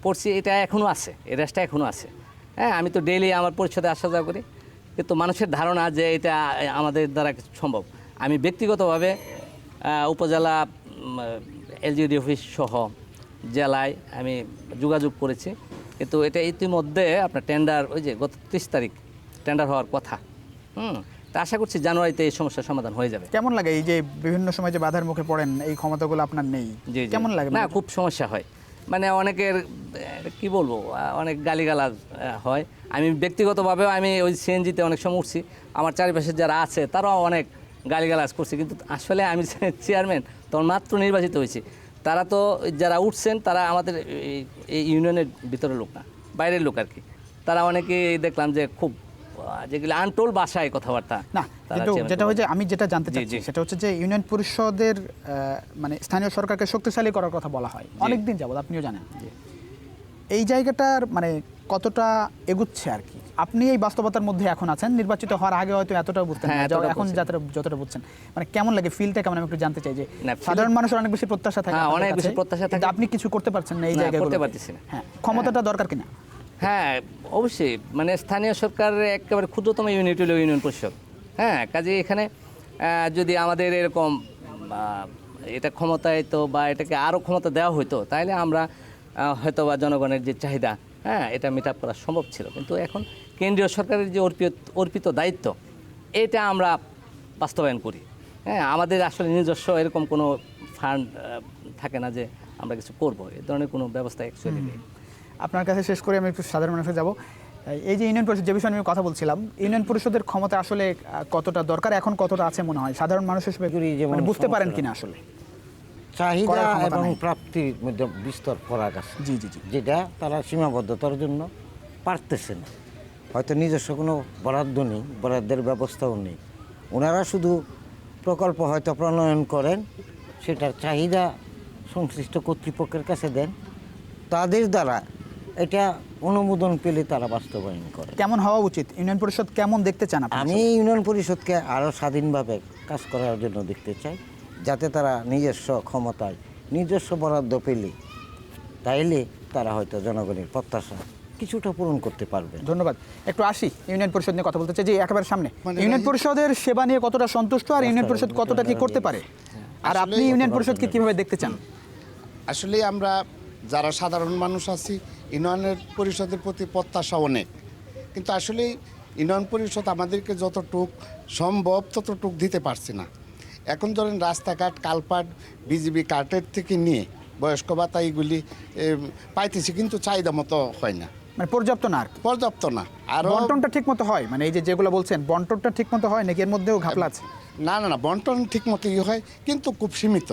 পড়ছি, এটা এখনও আছে, এই রাস্তা এখনও আছে। হ্যাঁ, আমি তো ডেইলি আমার পরিষদে আসা যাওয়া করি, কিন্তু মানুষের ধারণা যে এটা আমাদের দ্বারা সম্ভব। আমি ব্যক্তিগতভাবে উপজেলা এলজিডি অফিস সহ জেলায় আমি যোগাযোগ করেছি, কিন্তু এটা ইতিমধ্যে আপনার টেন্ডার, ওই যে গত 30 তারিখ টেন্ডার হওয়ার কথা। তা আশা করছি জানুয়ারিতে এই সমস্যার সমাধান হয়ে যাবে। কেমন লাগে এই যে বিভিন্ন সময় যে বাধার মুখে পড়েন, এই ক্ষমতাগুলো আপনার নেই, কেমন লাগে? না, খুব সমস্যা হয়, মানে অনেকের কি বলবো, অনেক গালিগালাজ হয়। আমি ব্যক্তিগতভাবেও আমি ওই সিএনজিতে অনেক সময় উঠছি, আমার চারিপাশে যারা আছে তারাও অনেক গালিগালাজ করছে, কিন্তু আসলে আমি চেয়ারম্যান তখন মাত্র নির্বাচিত হয়েছি। তারা তো যারা উঠছেন তারা আমাদের এই ইউনিয়নের ভিতরের লোক না, বাইরের লোক আর কি। তারা অনেকেই দেখলাম যে খুব যেগুলো আনটোল ভাষায় কথাবার্তা। না, কিন্তু যেটা হচ্ছে আমি যেটা জানতে চাচ্ছি সেটা হচ্ছে যে ইউনিয়ন পরিষদের মানে স্থানীয় সরকারকে শক্তিশালী করার কথা বলা হয় অনেকদিন যাবত, আপনিও জানেন। এই জায়গাটার মানে কতটা এগুচ্ছে আর কি? আপনি এই বাস্তবতার মধ্যে এখন আছেন, নির্বাচিত হওয়ার আগে হয়তো এতটাও বুঝতেন না, এখন যতটা বুঝছেন, মানে কেমন লাগে, ফিলটা কেমন, আমি একটু জানতে চাই যে সাধারণ মানুষের অনেক বেশি প্রত্যাশা থাকে, অনেক বেশি প্রত্যাশা থাকে, আপনি কিছু করতে পারছেন না এই জায়গাগুলো, করতে পারতেছি না। হ্যাঁ, ক্ষমতাটা দরকার কিনা? হ্যাঁ, অবশ্যই, মানে স্থানীয় সরকারের একেবারে ক্ষুদ্রতম ইউনিট হলো ইউনিয়ন পরিষদ। হ্যাঁ, কাজে এখানে যদি আমাদের এরকম এটা ক্ষমতায় তো বা এটাকে আরও ক্ষমতা দেওয়া হতো, তাহলে আমরা হয়তো বা জনগণের যে চাহিদা, হ্যাঁ, এটা মিট আপ করা সম্ভব ছিল। কিন্তু এখন কেন্দ্রীয় সরকারের যে অর্পিত দায়িত্ব, এটা আমরা বাস্তবায়ন করি। হ্যাঁ, আমাদের আসলে নিজস্ব এরকম কোনো ফান্ড থাকে না যে আমরা কিছু করব, এ ধরনের কোনো ব্যবস্থা অ্যাকচুয়ালি নেই। আপনার কাছে শেষ করে আমি একটু সাধারণ মানুষে যাব। এই যে ইউনিয়ন পরিষদ, যে বিষয়ে আমি কথা বলছিলাম, ইউনিয়ন পরিষদের ক্ষমতা আসলে কতটা দরকার, এখন কতটা আছে মনে হয় সাধারণ মানুষ হিসেবে মানে বুঝতে পারেন কিনা আসলে? চাহিদা এবং প্রাপ্তির মধ্যে বিস্তর ফারাক আছে। জি জি জি, যেটা তারা সীমাবদ্ধতার জন্য পারতেছে না। হয়তো নিজস্ব কোনো বরাদ্দ নেই, বরাদ্দের ব্যবস্থাও নেই। ওনারা শুধু প্রকল্প হয়তো প্রণয়ন করেন, সেটার চাহিদা সংশ্লিষ্ট কর্তৃপক্ষের কাছে দেন, তাদের দ্বারা এটা অনুমোদন পেলে তারা বাস্তবায়ন করে। কেমন হওয়া উচিত ইউনিয়ন পরিষদ, কেমন দেখতে চান আপনি? আমি ইউনিয়ন পরিষদকে আরও স্বাধীনভাবে কাজ করার জন্য দেখতে চাই, যাতে তারা নিজস্ব ক্ষমতায় নিজস্ব বরাদ্দ পেলে তাইলে তারা হয়তো জনগণের প্রত্যাশা কিছুটা পূরণ করতে পারবে। ধন্যবাদ। একটু আসি ইউনিয়ন পরিষদ নিয়ে কথা বলতে চাই, যে একেবারে সামনে ইউনিয়ন পরিষদের সেবা নিয়ে কতটা সন্তুষ্ট, আর ইউনিয়ন পরিষদ কতটা কি করতে পারে, আর আপনি ইউনিয়ন পরিষদকে কিভাবে দেখতে চান? আসলে আমরা যারা সাধারণ মানুষ আছি, ইউনিয়নের পরিষদের প্রতি প্রত্যাশা অনেক, কিন্তু আসলে ইউনিয়ন পরিষদ আমাদেরকে যতটুক সম্ভব ততটুক দিতে পারছে না। এখন ধরেন রাস্তাঘাট, কালপাট, বিজিবি কার্ডের থেকে নিয়ে বয়স্ক ভাতা এইগুলি পাইতেছি, কিন্তু চাহিদা মতো হয় না, মানে পর্যাপ্ত না, আর পর্যাপ্ত না। আর বন্টনটা ঠিক মতো হয়, মানে এই যে যেগুলো বলছেন বন্টনটা ঠিক মতো হয় নাকি এর মধ্যেও ঘাপলা আছে? না না না, বন্টন ঠিক মতোই হয়, কিন্তু খুব সীমিত।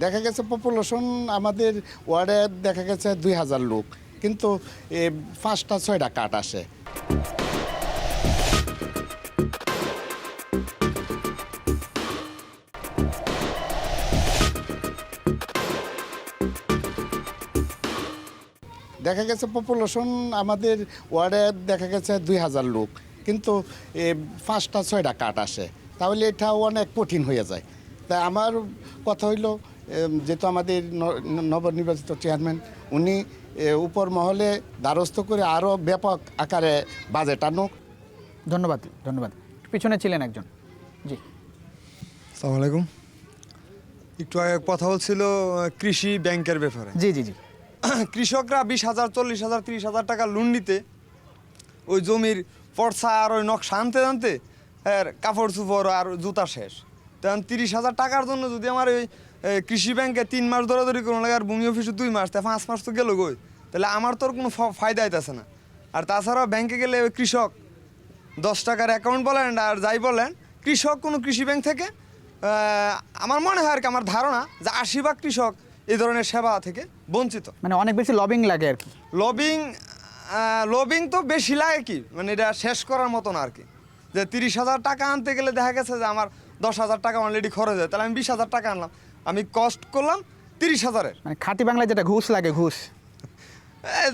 দেখা গেছে পপুলেশন আমাদের ওয়ার্ডে দেখা গেছে 2000 লোক, কিন্তু 5টা-6টা কার্ড আসে। দেখা গেছে পপুলেশন আমাদের ওয়ার্ডে দেখা গেছে 2000 লোক, কিন্তু 5টা-6টা কার্ড আসে, তাহলে এটা অনেক কঠিন হয়ে যায়। তাই আমার কথা হইল, যেহেতু আমাদের নবনির্বাচিত চেয়ারম্যান, উনি উপর মহলে দ্বারস্থ করে আরও ব্যাপক আকারে বাজেট আনুক। ধন্যবাদ। ধন্যবাদ। পিছনে ছিলেন একজন। জি, আসসালামু আলাইকুম। একটু আগে কথা বলছিল কৃষি ব্যাংকের ব্যাপারে। জি জি জি, কৃষকরা 20,000, 40,000, 30,000 টাকা লোন নিতে ওই জমির পর্চা আর ওই নকশা আনতে কাপড় চুপড় আর জুতা শেষ। তখন 30,000 টাকার জন্য যদি আমার ওই কৃষি ব্যাংকে 3 মাস দৌড়াদৌড়ি করুন লাগে, আর ভূমি অফিসে 2 মাস, 5 মাস তো গেল গই, তাহলে আমার তোর কোনো ফায়দা হইতেছে না। আর তাছাড়াও ব্যাংকে গেলে ওই কৃষক 10 টাকার অ্যাকাউন্ট বলেন আর যাই বলেন, কৃষক কোনো কৃষি ব্যাংক থেকে আমার মনে হয় আর কি, আমার ধারণা যে 80% কৃষক এই ধরনের সেবা থেকে বঞ্চিত। মানে অনেক বেশি লবিং লাগে আর কি। লবিং তো বেশি লাগে কি, মানে এটা শেষ করার মতো না আর কি। যে 30,000 টাকা আনতে গেলে দেখা গেছে যে আমার 10,000 টাকা অলরেডি খরচ হয়, তাহলে আমি 20,000 টাকা আনলাম, আমি কস্ট করলাম 30,000-এর। মানে খাঁটি বাংলায় যেটা ঘুষ লাগে, ঘুষ।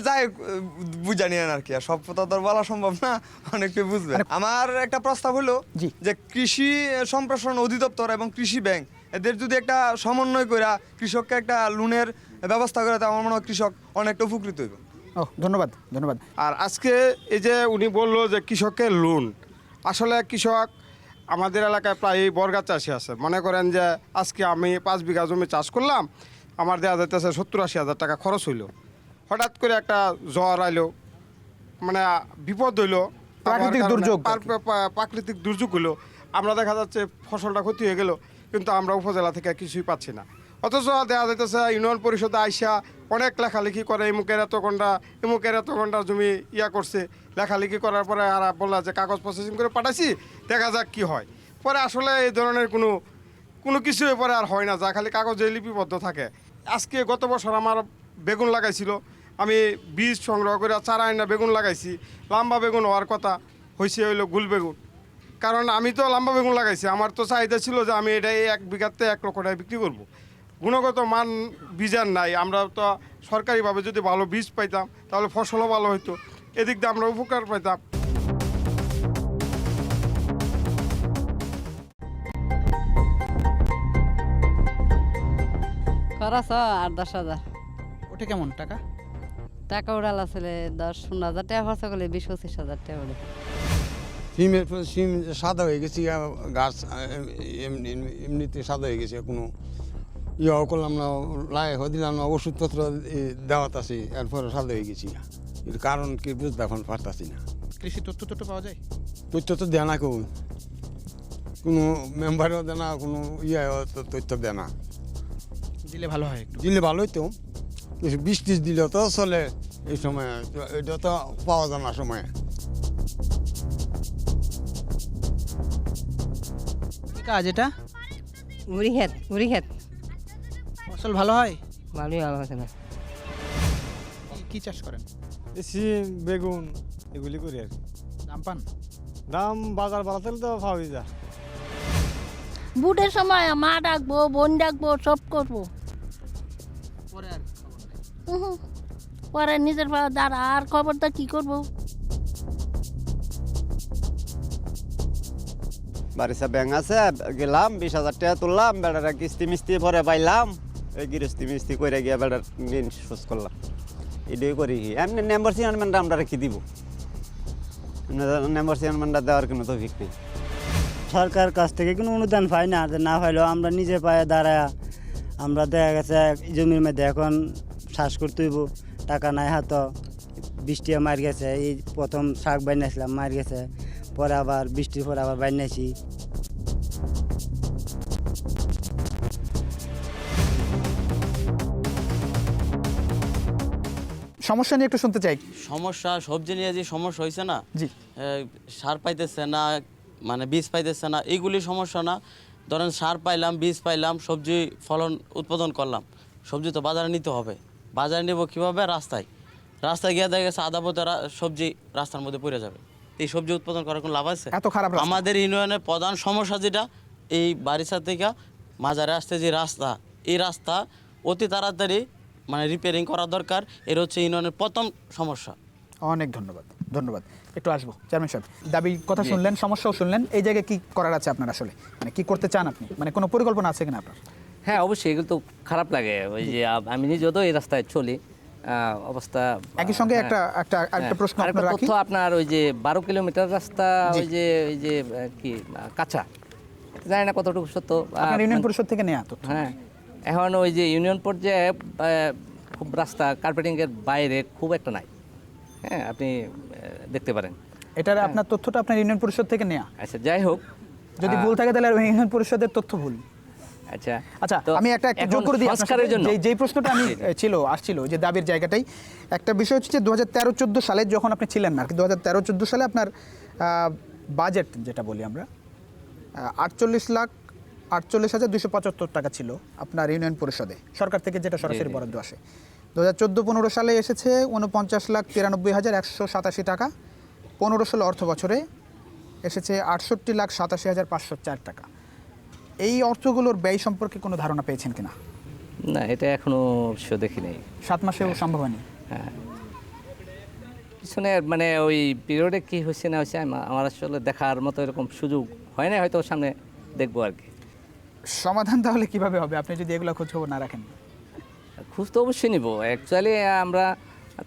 যাই বুঝা নিয়েন আর কি, আর সব কথা তো বলা সম্ভব না, অনেকটাই বুঝবেন। আমার একটা প্রস্তাব হলো যে কৃষি সম্প্রসারণ অধিদপ্তর এবং কৃষি ব্যাংক এদের যদি একটা সমন্বয় করে কৃষককে একটা লোনের ব্যবস্থা করে, তা আমার মনে হয় কৃষক অনেকটা উপকৃত হইব। ও, ধন্যবাদ। ধন্যবাদ। আর আজকে এই যে উনি বললো যে কৃষকের লোন, আসলে কৃষক আমাদের এলাকায় প্রায় বর্গা চাষি আছে। মনে করেন যে আজকে আমি 5 বিঘা জমি চাষ করলাম, আমার দেওয়া যাইতেছে 70-80 হাজার টাকা খরচ হইলো। হঠাৎ করে একটা জ্বর আইলো, মানে বিপদ হইলো, প্রাকৃতিক দুর্যোগ, প্রাকৃতিক দুর্যোগ হইলো, আমরা দেখা যাচ্ছে ফসলটা ক্ষতি হয়ে গেল, কিন্তু আমরা উপজেলা থেকে কিছুই পাচ্ছি না। অথচ দেওয়া যাইতেছে ইউনিয়ন পরিষদে আইসা অনেক লেখালেখি করে, এমুকের এত ঘন্টা জমি করছে, লেখালেখি করার পরে আর বললা যে কাগজ প্রসেসিং করে পাঠাইছি, দেখা যাক কি হয়। পরে আসলে এই ধরনের কোনো কিছুই পরে আর হয় না, যা খালি কাগজে লিপিবদ্ধ থাকে। আজকে গত বছর আমার বেগুন লাগাইছিল, আমি বীজ সংগ্রহ করে চারা আইনা বেগুন লাগাইছি, লম্বা বেগুন হওয়ার কথা হয়েছে হইলো গুল বেগুন। কারণ আমি তো লম্বা বেগুন লাগাইছি, আমার তো চাহিদা ছিল যে আমি এটা 1 বিঘাতে 1 লক্ষ টাকা বিক্রি করব। গুণগত মান বীজের নাই, আমরা তো সরকারিভাবে যদি ভালো বীজ পাইতাম তাহলে ফসলও ভালো হইতো, এদিক দিয়ে আমরা উপকার পাইতাম। ঘর আছে 8-10 হাজার। ওটা কেমন টাকা? টাকা উড়াল আসলে 10-15 হাজার টাকা খরচ করলে 20-25 হাজার টাকা উড়ে। সিম সাদা হয়ে গেছে, গাছ এমনিতে সাদা হয়ে গেছে, কোনো ইয়েও করলাম না, লাই দিলাম না, ওষুধপত্র দেওয়াত আছে, এরপরে সাদা হয়ে গেছি। এর কারণ কি বুঝতে এখন পারতাছি না। কৃষি তথ্য পাওয়া যায়? তথ্য তো দেয় না কেউ, কোনো মেম্বারও দেয় না, কোনো তথ্য দেয় না। দিলে ভালো হয়, দিলে ভালোই তো, কিছু বৃষ্টি দিলে তো চলে এই সময়, এটা তো পাওয়া যায় না সময়ে। কি কাজ এটা? মুড়ি খেত। ফসল ভালো হয়? ভালোই ভালো আছে না। কি চাষ করেন? সিম, বেগুন এগুলি করি আর। দাম পান? দাম বাজার বাড়াতে তো পাওয়া যায়। বুটের সময় মা ডাকবো, বোন ডাকবো, সব করবো। পরে নিজের দাঁড়া আর খবরটা কি করবো। বারিশা ব্যাংক আছে, গেলাম 20,000 টাকা তুললাম, বেড়াটা কিস্তি মিস্তি পরে পাইলাম, এই গৃহস্থী মিস্তি করে গিয়ে বেড়ার ঋণ শোধ করলাম। এটাই করি। এমনি মেম্বার চেয়ারম্যানটা আমরা রেখে দিব, মেম্বার চেয়ারম্যানটা দেওয়ার কোনো তো ঠিক নেই। সরকার কাছ থেকে কোনো অনুদান পাই না, না পাইলেও আমরা নিজে পায়ে দাঁড়ায় আমরা দেখা গেছে জমির মধ্যে এখন চাষ করতে হইব, টাকা নাই হাত, বৃষ্টি মার গেছে, এই প্রথম শাক বানিয়েছিলাম মার গেছে, পরে আবার বৃষ্টির পরে আবার বানিয়েছি। সমস্যা নিয়ে একটু শুনতে চাই। সমস্যা সবজি নিয়ে যে সমস্যা হয়েছে না, জি, সার পাইতেছে না, মানে বীজ পাইতেছে না, এইগুলি সমস্যা না। ধরেন সার পাইলাম, বীজ পাইলাম, সবজি ফলন উৎপাদন করলাম, সবজি তো বাজারে নিতে হবে। বাজারে নেব কীভাবে? রাস্তায় গিয়ে দেখা গেছে আধা পথে সবজি রাস্তার মধ্যে পড়ে যাবে। এই সবজি উৎপাদন করার কোনো লাভ আছে? এত খারাপ রাস্তা। আমাদের ইউনিয়নের প্রধান সমস্যা যেটা, এই বারিশা থেকে মাজারে আসতে যে রাস্তা, এই রাস্তা অতি তাড়াতাড়ি মানে রিপেয়ারিং করা দরকার। এর হচ্ছে ইউনিয়নের প্রথম সমস্যা। অনেক ধন্যবাদ। একটু আসবো চেয়ারম্যান সাহেব, দাবি কথা শুনলেন, সমস্যাও শুনলেন, এই জায়গায় কি করার আছে আপনার? আসলে মানে কি করতে চান আপনি, মানে কোনো পরিকল্পনা আছে কিনা আপনার? হ্যাঁ, অবশ্যই, এগুলো তো খারাপ লাগে। ওই যে আমি নিজেও তো এই রাস্তায় চলি, অবস্থা। একই সঙ্গে একটা প্রশ্ন আপনার রাখি। তথ্য আপনার ওই যে 12 কিলোমিটার রাস্তা, ওই যে কি কাঁচা, জানি না কতটুকু সত্য। আপনার ইউনিয়ন পরিষদ থেকে নেয়া তথ্য। হ্যাঁ, এখন ওই যে ইউনিয়ন পর্যায়ে খুব রাস্তা কার্পেটিংয়ের বাইরে খুব একটা নাই। হ্যাঁ, আপনি দেখতে পারেন। এটার আপনার তথ্যটা আপনার ইউনিয়ন পরিষদ থেকে নেয়া। আচ্ছা, যাই হোক, যদি ভুল থাকে তাহলে ইউনিয়ন পরিষদের তথ্য ভুল। আচ্ছা, আমি একটা যোগ করে দিই সংস্কারের জন্য যেই প্রশ্নটা আমি আসছিল যে দাবির জায়গাটাই, একটা বিষয় হচ্ছে যে 2013-14 সালে যখন আপনি ছিলেন না, 2013-14 সালে আপনার বাজেট যেটা বলি আমরা 48,48,275 টাকা ছিল আপনার ইউনিয়ন পরিষদে, সরকার থেকে যেটা সরাসরি বরাদ্দ আসে। 2014-15 সালে এসেছে 49,93,187 টাকা, 15-16 অর্থ বছরে এসেছে 68,87,504 টাকা। এই অর্থগুলোর ব্যয় সম্পর্কে কোনো ধারণা পেয়েছেন কিনা? না, এটা এখনো অবশ্য দেখি নাই। 7 মাসেও সম্ভব হয়নি। হ্যাঁ, পিছনে মানে ওই পিরিয়ডে কি হয়েছে না হয়েছে আমার আসলে দেখার মতো এরকম সুযোগ হয় না, হয়তো সামনে দেখবো আর কি। সমাধান তাহলে কিভাবে হবে আপনি যদি এগুলো খোঁজ খবর না রাখেন? খোঁজ তো অবশ্যই নিব। অ্যাকচুয়ালি আমরা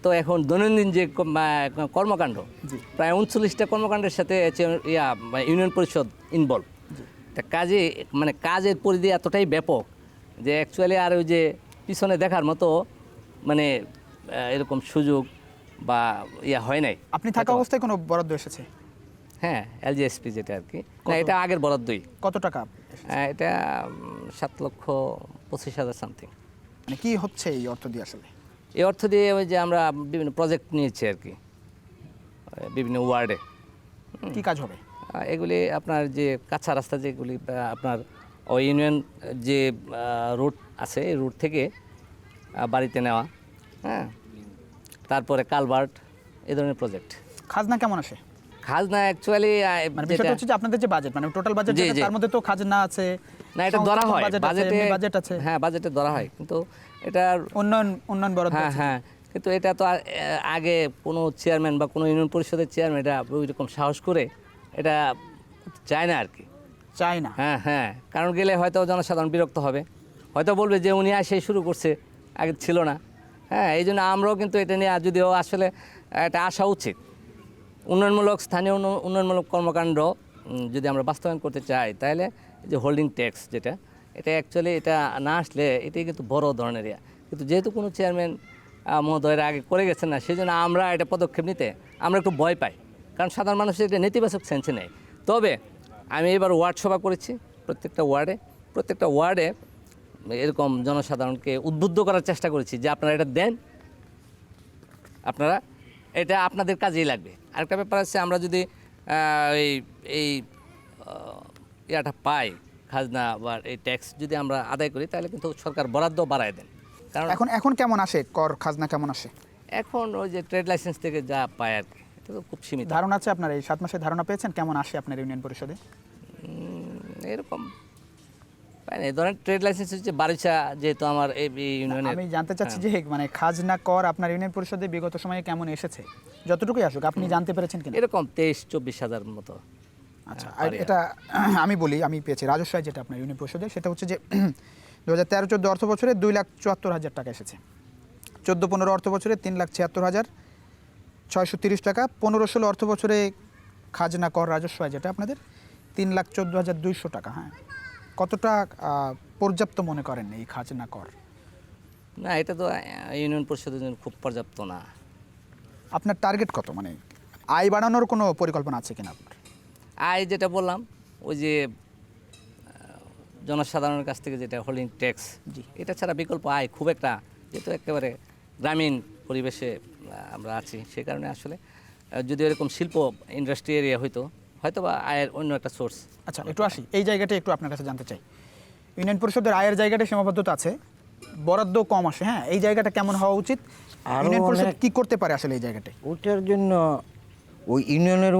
তো এখন দৈনন্দিন যে কর্মকাণ্ড, প্রায় 39টা কর্মকাণ্ডের সাথে ইউনিয়ন পরিষদ ইনভলভ। তা কাজের পরিধি এতটাই ব্যাপক যে অ্যাকচুয়ালি আর ওই যে পিছনে দেখার মতো মানে এরকম সুযোগ বা হয় নাই। আপনি থাকা অবস্থায় কোনো বরাদ্দ এসেছে? হ্যাঁ, এলজিএসপি যেটা আর কি। না, এটা আগের বরাদ্দই। কত টাকা? এটা 7,25,000 সামথিং। মানে কি হচ্ছে এই অর্থ দিয়ে? আসলে এই অর্থ দিয়ে ওই যে আমরা বিভিন্ন প্রজেক্ট নিয়েছি আর কি, বিভিন্ন ওয়ার্ডে। কি কাজ হবে এগুলি? আপনার যে কাঁচা রাস্তা যেগুলি আপনার ওই ইউনিয়ন যে রুট আছে, এই রুট থেকে বাড়িতে নেওয়া, হ্যাঁ, তারপরে কালভার্ট, এই ধরনের প্রজেক্ট। খাজনা কেমন আসে? খাজনা অ্যাকচুয়ালি বিষয়টা হচ্ছে যে আপনাদের যে বাজেট, মানে টোটাল বাজেট, তার মধ্যে তো খাজনা আছে না, এটা ধরা হয় বাজেট আছে। হ্যাঁ, বাজেটে ধরা হয়, কিন্তু এটার উন্নয়ন বরাদ্দ। হ্যাঁ, কিন্তু এটা তো আগে কোনো চেয়ারম্যান বা কোনো ইউনিয়ন পরিষদের চেয়ারম্যান এটা ওই রকম সাহস করে এটা চায় না আর কি। চায় না? হ্যাঁ, কারণ গেলে হয়তো জনসাধারণ বিরক্ত হবে, হয়তো বলবে যে উনি আসে শুরু করছে, আগে ছিল না। হ্যাঁ, এই জন্য আমরাও কিন্তু এটা নিয়ে যদিও আসলে এটা আসা উচিত। উন্নয়নমূলক স্থানীয় উন্নয়নমূলক কর্মকাণ্ড যদি আমরা বাস্তবায়ন করতে চাই, তাহলে যে হোল্ডিং ট্যাক্স যেটা, এটা অ্যাকচুয়ালি এটা না আসলে এটাই কিন্তু বড় ধরনের কিন্তু যেহেতু কোনো চেয়ারম্যান মহোদয়ের আগে করে গেছেন না, সেই জন্য আমরা এটা পদক্ষেপ নিতে আমরা একটু ভয় পাই, কারণ সাধারণ মানুষের এটা নেতিবাচক সেন্সে নেই। তবে আমি এবার ওয়ার্ড সভা করেছি, প্রত্যেকটা ওয়ার্ডে এরকম জনসাধারণকে উদ্বুদ্ধ করার চেষ্টা করেছি যে আপনারা এটা দেন, আপনারা এটা আপনাদের কাজেই লাগবে। আরেকটা ব্যাপার আছে, আমরা যদি এই ইয়াটা পাই, খাজনা বা এই ট্যাক্স যদি আমরা আদায় করি, তাহলে কিন্তু সরকার বরাদ্দ বাড়ায় দেন। কারণ এখন কেমন আসে কর খাজনা, কেমন আসে এখন ওই যে ট্রেড লাইসেন্স থেকে যা পায় আর কি, এটা তো খুব সীমিত। ধারণা আছে আপনার এই 7 মাসে ধারণা পেয়েছেন কেমন আসে আপনার ইউনিয়ন পরিষদে? এরকম পাই না, ধরেন ট্রেড লাইসেন্স হচ্ছে বারিচা, যেহেতু আমার এই ইউনিয়নে। আমি জানতে চাচ্ছি যে মানে খাজনা কর আপনার ইউনিয়ন পরিষদে বিগত সময়ে কেমন এসেছে, যতটুকুই আসুক আপনি জানতে পেরেছেন কিনা? এরকম 23-24 হাজার মতো। আচ্ছা, আর এটা আমি বলি, আমি পেয়েছি রাজস্ব আয় যেটা আপনার ইউনিয়ন পরিষদে, সেটা হচ্ছে যে 2013-14 অর্থ বছরে 2,74,000 টাকা এসেছে, 14-15 অর্থ বছরে 3,76,630 টাকা, 15-16 অর্থ বছরে খাজনা কর রাজস্ব আয় যেটা আপনাদের 3,14,200 টাকা। হ্যাঁ, কতটা পর্যাপ্ত মনে করেন এই খাজনা কর? না, এটা তো ইউনিয়ন পরিষদের জন্য খুব পর্যাপ্ত না। আপনার টার্গেট কত, মানে আয় বাড়ানোর কোনো পরিকল্পনা আছে কিনা আপনার? আয় যেটা বললাম, ওই যে জনসাধারণের কাছ থেকে যেটা হোল্ডিং ট্যাক্স, এটা ছাড়া বিকল্প আয় খুব একটা, যেহেতু একেবারে গ্রামীণ পরিবেশে আমরা আছি, সে কারণে আসলে যদি এরকম শিল্প ইন্ডাস্ট্রি এরিয়া হয়তো বা আয়ের অন্য একটা সোর্স। আচ্ছা, একটু আসি এই জায়গাটা একটু আপনার কাছে জানতে চাই। ইউনিয়ন পরিষদের আয়ের জায়গাটা সীমাবদ্ধতা আছে, বরাদ্দ কম আসে। হ্যাঁ, এই জায়গাটা কেমন হওয়া উচিত? ইউনিয়ন পরিষদ কি করতে পারে আসলে এই জায়গাটায়? ওইটার জন্য ওই ইউনিয়নের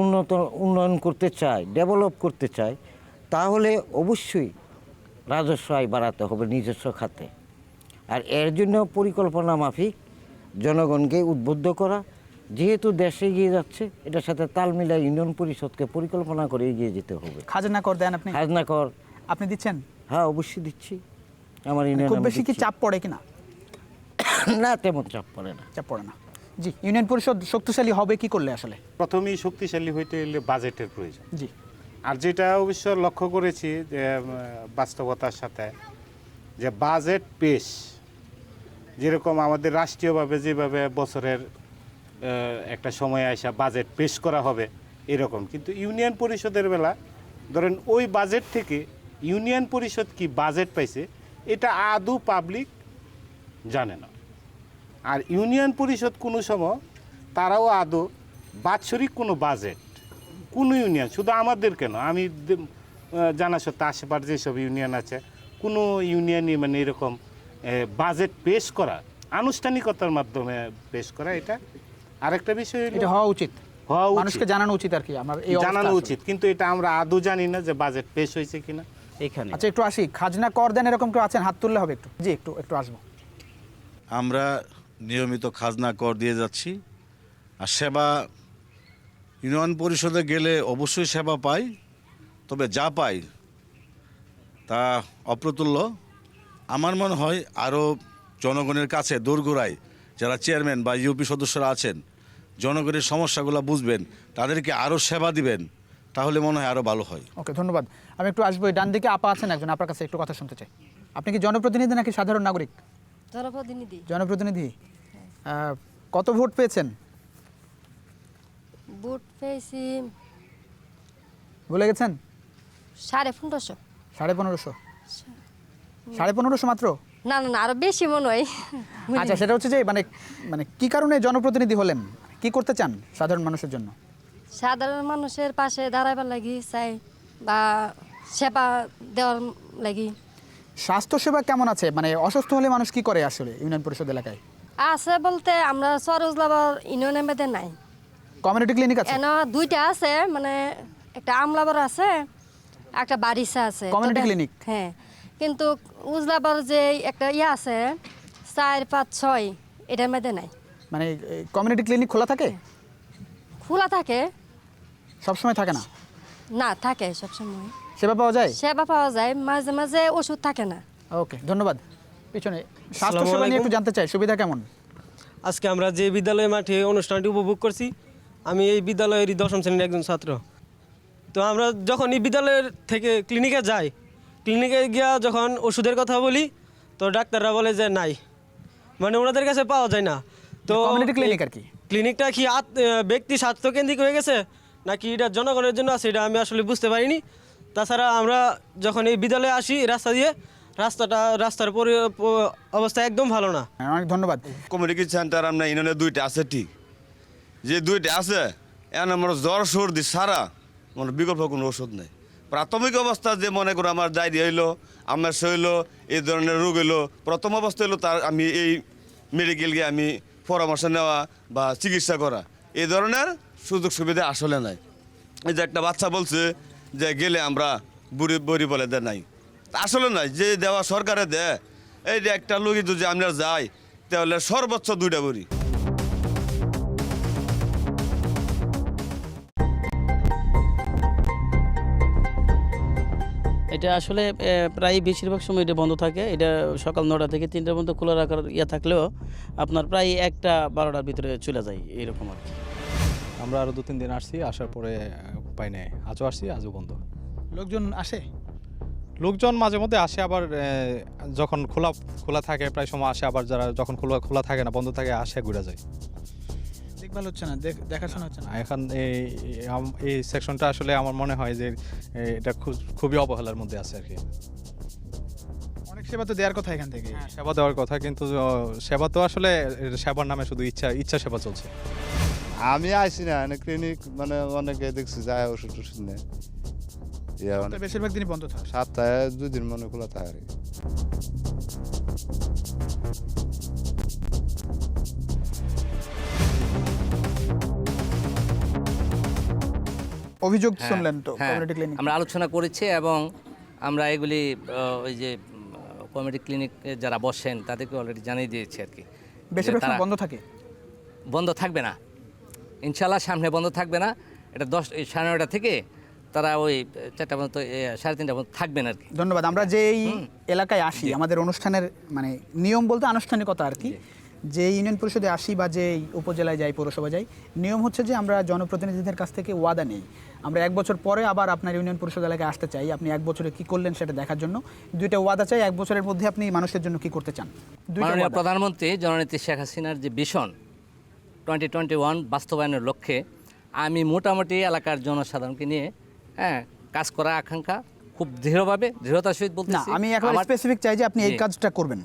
উন্নয়ন করতে চায়, ডেভেলপ করতে চায়, তাহলে অবশ্যই রাজস্ব আয় বাড়াতে হবে নিজস্ব খাতে। আর এর জন্য পরিকল্পনা মাফিক জনগণকে উদ্বুদ্ধ করা, যেহেতু দেশে এগিয়ে যাচ্ছে, এটার সাথে তাল মিলাই ইউনিয়ন পরিষদকে পরিকল্পনা করে এগিয়ে যেতে হবে। খাজনা কর দেন আপনি? খাজনা কর আপনি দিচ্ছেন? হ্যাঁ, অবশ্যই দিচ্ছি। আমার ইউনিয়ন খুব বেশি কি চাপ পড়ে কিনা? না, তেমন চাপ পড়ে না। চাপ পড়ে না। জি, ইউনিয়ন পরিষদ শক্তিশালী হবে কি করলে আসলে? প্রথমেই শক্তিশালী হইতে হলে বাজেটের প্রয়োজন। জি, আর যেটা অবশ্য লক্ষ্য করেছি যে বাস্তবতার সাথে, যে বাজেট পেশ যেরকম আমাদের রাষ্ট্রীয়ভাবে যেভাবে বছরের একটা সময় আসা বাজেট পেশ করা হবে এরকম, কিন্তু ইউনিয়ন পরিষদের বেলা ধরেন ওই বাজেট থেকে ইউনিয়ন পরিষদ কি বাজেট পাইছে এটা আদৌ পাবলিক জানে না। আর ইউনিয়ন পরিষদ কোনো সময় তারাও আদৌ বাৎসরিক কোনো বাজেট কোনো ইউনিয়ন, শুধু আমাদের কেন, আমি জানা সত্ত্বে আশেপাশে যেসব ইউনিয়ন আছে, কোনো ইউনিয়নই মানে এরকম বাজেট পেশ করা, আনুষ্ঠানিকতার মাধ্যমে পেশ করা, এটা আরেকটা বিষয়। এটা হওয়া উচিত, মানুষকে জানানো উচিত আর কি, আমার এই জানানো উচিত, কিন্তু এটা আমরা আদৌ জানি না যে বাজেট পেশ হয়েছে কিনা এখানে। আচ্ছা, একটু আসি, খাজনা কর দেন এরকম কেউ আছেন? হাত তুললে হবে একটু। জি, একটু আসবো। আমরা নিয়মিত খাজনা কর দিয়ে যাচ্ছি, আর সেবা ইউনিয়ন পরিষদে গেলে অবশ্যই সেবা পাই, তবে যা পাই তা অপ্রতুল্য। আমার মনে হয় আরও জনগণের কাছে দোরগোড়ায় যারা চেয়ারম্যান বা ইউপি সদস্যরা আছেন, জনগণের সমস্যাগুলো বুঝবেন, তাদেরকে আরও সেবা দিবেন, তাহলে মনে হয় আরও ভালো হয়। ওকে, ধন্যবাদ। আমি একটু আসবো, ডান দিকে আপা আছেন একজন, আপনার কাছে একটু কথা শুনতে চাই। আপনি কি জনপ্রতিনিধি নাকি সাধারণ নাগরিক? জনপ্রতিনিধি। জনপ্রতিনিধি। কত ভোট পেয়েছেন? ভোট পেয়েছি, ভুলে গেছেন? 1550। 1550? 1550 মাত্র? না না না, আরো বেশি মনে হয়। আচ্ছা, সেটা হচ্ছে যে মানে কি কারণে জনপ্রতিনিধি হলেন, কি করতে চান সাধারণ মানুষের জন্য? সাধারণ মানুষের পাশে দাঁড়াবার লাগি চাই, বা সেবা দেওয়ার লাগি। স্বাস্থ্য সেবা কেমন আছে? মানে অসুস্থ হলে মানুষ কি করে আসলে ইউনিয়ন পরিষদ এলাকায়? আছে বলতে আমরা সরোজলাবার ইউনিয়নের মধ্যে নাই। কমিউনিটি ক্লিনিক আছে? এনে 2টা আছে, মানে একটা আমলাবার আছে, একটা বারিসা আছে। Community clinic? হ্যাঁ, কিন্তু উজলাবার যে একটা আছে 4, 5, 6 এটার মধ্যে নাই। মানে কমিউনিটি ক্লিনিক খোলা থাকে? খোলা থাকে, সবসময় থাকে না? না, থাকে সবসময়। সেবা পাওয়া যায়? সেবা পাওয়া যায়, মাঝে মাঝে ওষুধ থাকে না। ওকে, ধন্যবাদ। পিছনে স্বাস্থ্যসেবা নিয়ে একটু জানতে চাই, সুবিধা কেমন? আজকে আমরা যে বিদ্যালয় মাঠে অনুষ্ঠানটি উপভোগ করছি, আমি এই বিদ্যালয়েরই 10ম শ্রেণীর একজন ছাত্র। তো আমরা যখন এই বিদ্যালয়ের থেকে ক্লিনিকে যাই, ক্লিনিকে গিয়া যখন ওষুধের কথা বলি, তো ডাক্তাররা বলে যে নাই, মানে ওনাদের কাছে পাওয়া যায় না। তো কমিউনিটি ক্লিনিক আর কি, ক্লিনিকটা কি ব্যক্তি স্বাস্থ্যকেন্দ্রিক হয়ে গেছে নাকি এটা জনগণের জন্য আছে, এটা আমি আসলে বুঝতে পারিনি। তাছাড়া আমরা যখন এই বিদ্যালয়ে আসি রাস্তা দিয়ে, রাস্তার অবস্থা একদম ভালো না। অনেক ধন্যবাদ। কমিউনিটি সেন্টার আমরা ইউনিয়নে 2টা আছে, ঠিক যে 2টা আছে, এখন আমার জ্বর সর্দি সারা মানে বিকল্প কোনো ওষুধ নেই। প্রাথমিক অবস্থা যে মনে করো আমার ডায়রিয়া হইলো, আমার হইলো, এই ধরনের রোগ হইলো, প্রথম অবস্থা হইলো তার আমি এই মেডিকেল গিয়ে আমি পরামর্শ নেওয়া বা চিকিৎসা করা, এই ধরনের সুযোগ সুবিধা আসলে নাই। এই যে একটা বাচ্চা বলছে যে গেলে আমরা বুড়ি বলে দেয় নাই, আসলে নাই। যে দেওয়া সরকারে দেয়, এই যে একটা লোক যদি আমরা যাই তাহলে সর্বোচ্চ 2টা বুড়ি। এটা আসলে প্রায় বেশিরভাগ সময় এটা বন্ধ থাকে। এটা সকাল 9টা থেকে 3টা পর্যন্ত খোলা রাখার থাকলেও আপনার প্রায় 1টা 12টার ভিতরে চলে যায়, এরকম আর কি। আমরা আরও 2-3 দিন আসছি, আসার পরে উপায় নেই, আজও আসছি, আজও বন্ধ। লোকজন আসে? লোকজন মাঝে মধ্যে আসে, আবার যখন খোলা থাকে প্রায় সময় আসে, আবার যারা যখন খোলা থাকে না, বন্ধ থাকে, আসে ঘুরে যায়। দেখভাল হচ্ছে না, দেখাশোনা হচ্ছে না। এখন এই সেকশনটা আসলে আমার মনে হয় যে এটা খুবই অবহেলার মধ্যে আছে আর কি। অনেক সেবা তো দেওয়ার কথা এখান থেকে। সেবা দেওয়ার কথা, কিন্তু সেবা তো আসলে সেবার নামে শুধু ইচ্ছা সেবা চলছে। আমি আইসি না ক্লিনিক, মানে অনেকে দেখছি যায় ওষুধ টষুধ নেই, বেশিরভাগ দিনই বন্ধ থাকে, সপ্তাহে 2 দিন মনে খোলা থাকে আর কি। অভিযোগ শুনলেন তো কমিউনিটি ক্লিনিক আমরা আলোচনা করেছি এবং আমরা এগুলি ওই যে কমিউনিটি ক্লিনিক যারা বসেন তাদেরকে অলরেডি জানিয়ে দিয়েছি আর কি। বেশিরভাগ সময় বন্ধ থাকে? বন্ধ থাকবে না ইনশাল্লাহ, সামনে বন্ধ থাকবে না। এটা 10 9:30 থেকে তারা ওই 4টা পর্যন্ত 3:30 পর্যন্ত থাকবেন আর কি। ধন্যবাদ। আমরা যে এই এলাকায় আসি, আমাদের অনুষ্ঠানের মানে নিয়ম বলতে আনুষ্ঠানিকতা আর কি, যে ইউনিয়ন পরিষদে আসি বা যে উপজেলায় যাই, পৌরসভা যাই, নিয়ম হচ্ছে যে আমরা জনপ্রতিনিধিদের কাছ থেকে ওয়াদা নেই। আমরা 1 বছর পরে আবার আপনার ইউনিয়ন পরিষদ এলাকায় আসতে চাই, আপনি 1 বছরে কি করলেন সেটা দেখার জন্য। 2টা ওয়াদা চাই, 1 বছরের মধ্যে আপনি মানুষের জন্য কি করতে চান। মাননীয় প্রধানমন্ত্রী জননেত্রী শেখ হাসিনার যে ভিশন 2021 বাস্তবায়নের লক্ষ্যে আমি মোটামুটি এলাকার জনসাধারণকে নিয়ে কাজ করা আকাঙ্ক্ষা খুব দৃঢ়তার সহিত বলতেছি। আমি এখন স্পেসিফিক চাই যে আপনি এই কাজটা করবেন,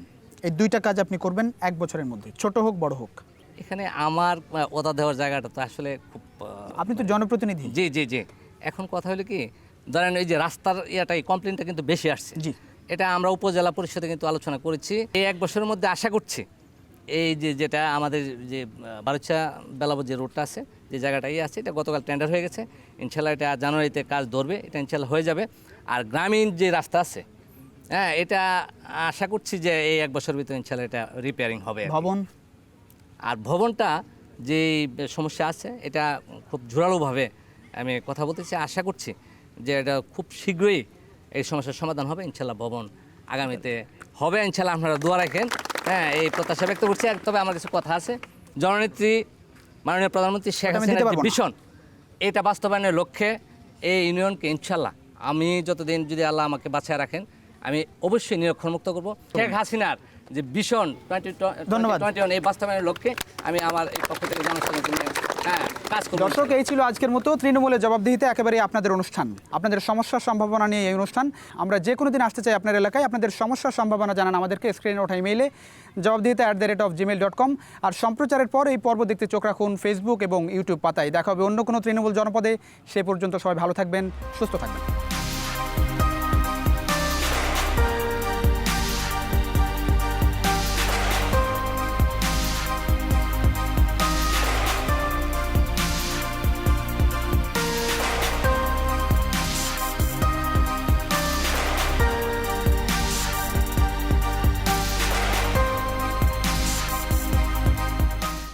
এই 2টা কাজ আপনি করবেন 1 বছরের মধ্যে, ছোট হোক বড় হোক। এখানে আমার ওদা দেওয়ার জায়গাটা তো আসলে খুব, আপনি তো জনপ্রতিনিধি। জি জি জি। এখন কথা হলো কি, ধরেন এই যে রাস্তার কমপ্লেনটা কিন্তু বেশি আসছে, জি, এটা আমরা উপজেলা পরিষদে কিন্তু আলোচনা করেছি। এই 1 বছরের মধ্যে আশা করছি এই যেটা আমাদের যে বারুচা বেলাবো যে রোডটা আছে, যে জায়গাটাই আছে, এটা গতকাল টেন্ডার হয়ে গেছে। ইনশাল্লাহ এটা জানুয়ারিতে কাজ ধরবে, এটা ইনশাল্লাহ হয়ে যাবে। আর গ্রামীণ যে রাস্তা আছে, এটা আশা করছি যে এই 1 বছরের ভিতরে ইনশাল্লাহ এটা রিপেয়ারিং হবে। ভবন, আর ভবনটা যে সমস্যা আছে, এটা খুব জোরালোভাবে আমি কথা বলতেছি, আশা করছি যে এটা খুব শীঘ্রই এই সমস্যার সমাধান হবে ইনশাল্লাহ। ভবন আগামীতে হবে ইনশাল্লাহ, আপনারা দোয়া রাখেন। এই প্রত্যাশা ব্যক্ত করছি। তবে আমার কিছু কথা আছে, জননেত্রী মাননীয় প্রধানমন্ত্রী শেখ হাসিনার যে ভিশন, এটা বাস্তবায়নের লক্ষ্যে এই ইউনিয়নকে ইনশাল্লাহ আমি যতদিন যদি আল্লাহ আমাকে বাঁচায় রাখেন, আমি অবশ্যই নিরক্ষরমুক্ত করব। শেখ হাসিনার যে ভিশন 2021 এই বাস্তবায়নের লক্ষ্যে আমি আমার এই পক্ষ থেকে জনসাধারণকে নিয়ে কাজ করব। দর্শক, এই ছিল আজকের মতো তৃণমূলের জবাবদিহিতে একেবারে আপনাদের অনুষ্ঠান, আপনাদের সমস্যার সম্ভাবনা নিয়ে এই অনুষ্ঠান। আমরা যে কোনো দিন আসতে চাই আপনার এলাকায়, আপনাদের সমস্যার সম্ভাবনা জানান আমাদেরকে স্ক্রিনে ওঠা ইমেইলে জবাবদিহিতা@gmail.com। আর সম্প্রচারের পর এই পর্ব দেখতে চোখ রাখুন ফেসবুক এবং ইউটিউব পাতায়। দেখা হবে অন্য কোনো তৃণমূল জনপদে। সে পর্যন্ত সবাই ভালো থাকবেন, সুস্থ থাকবেন।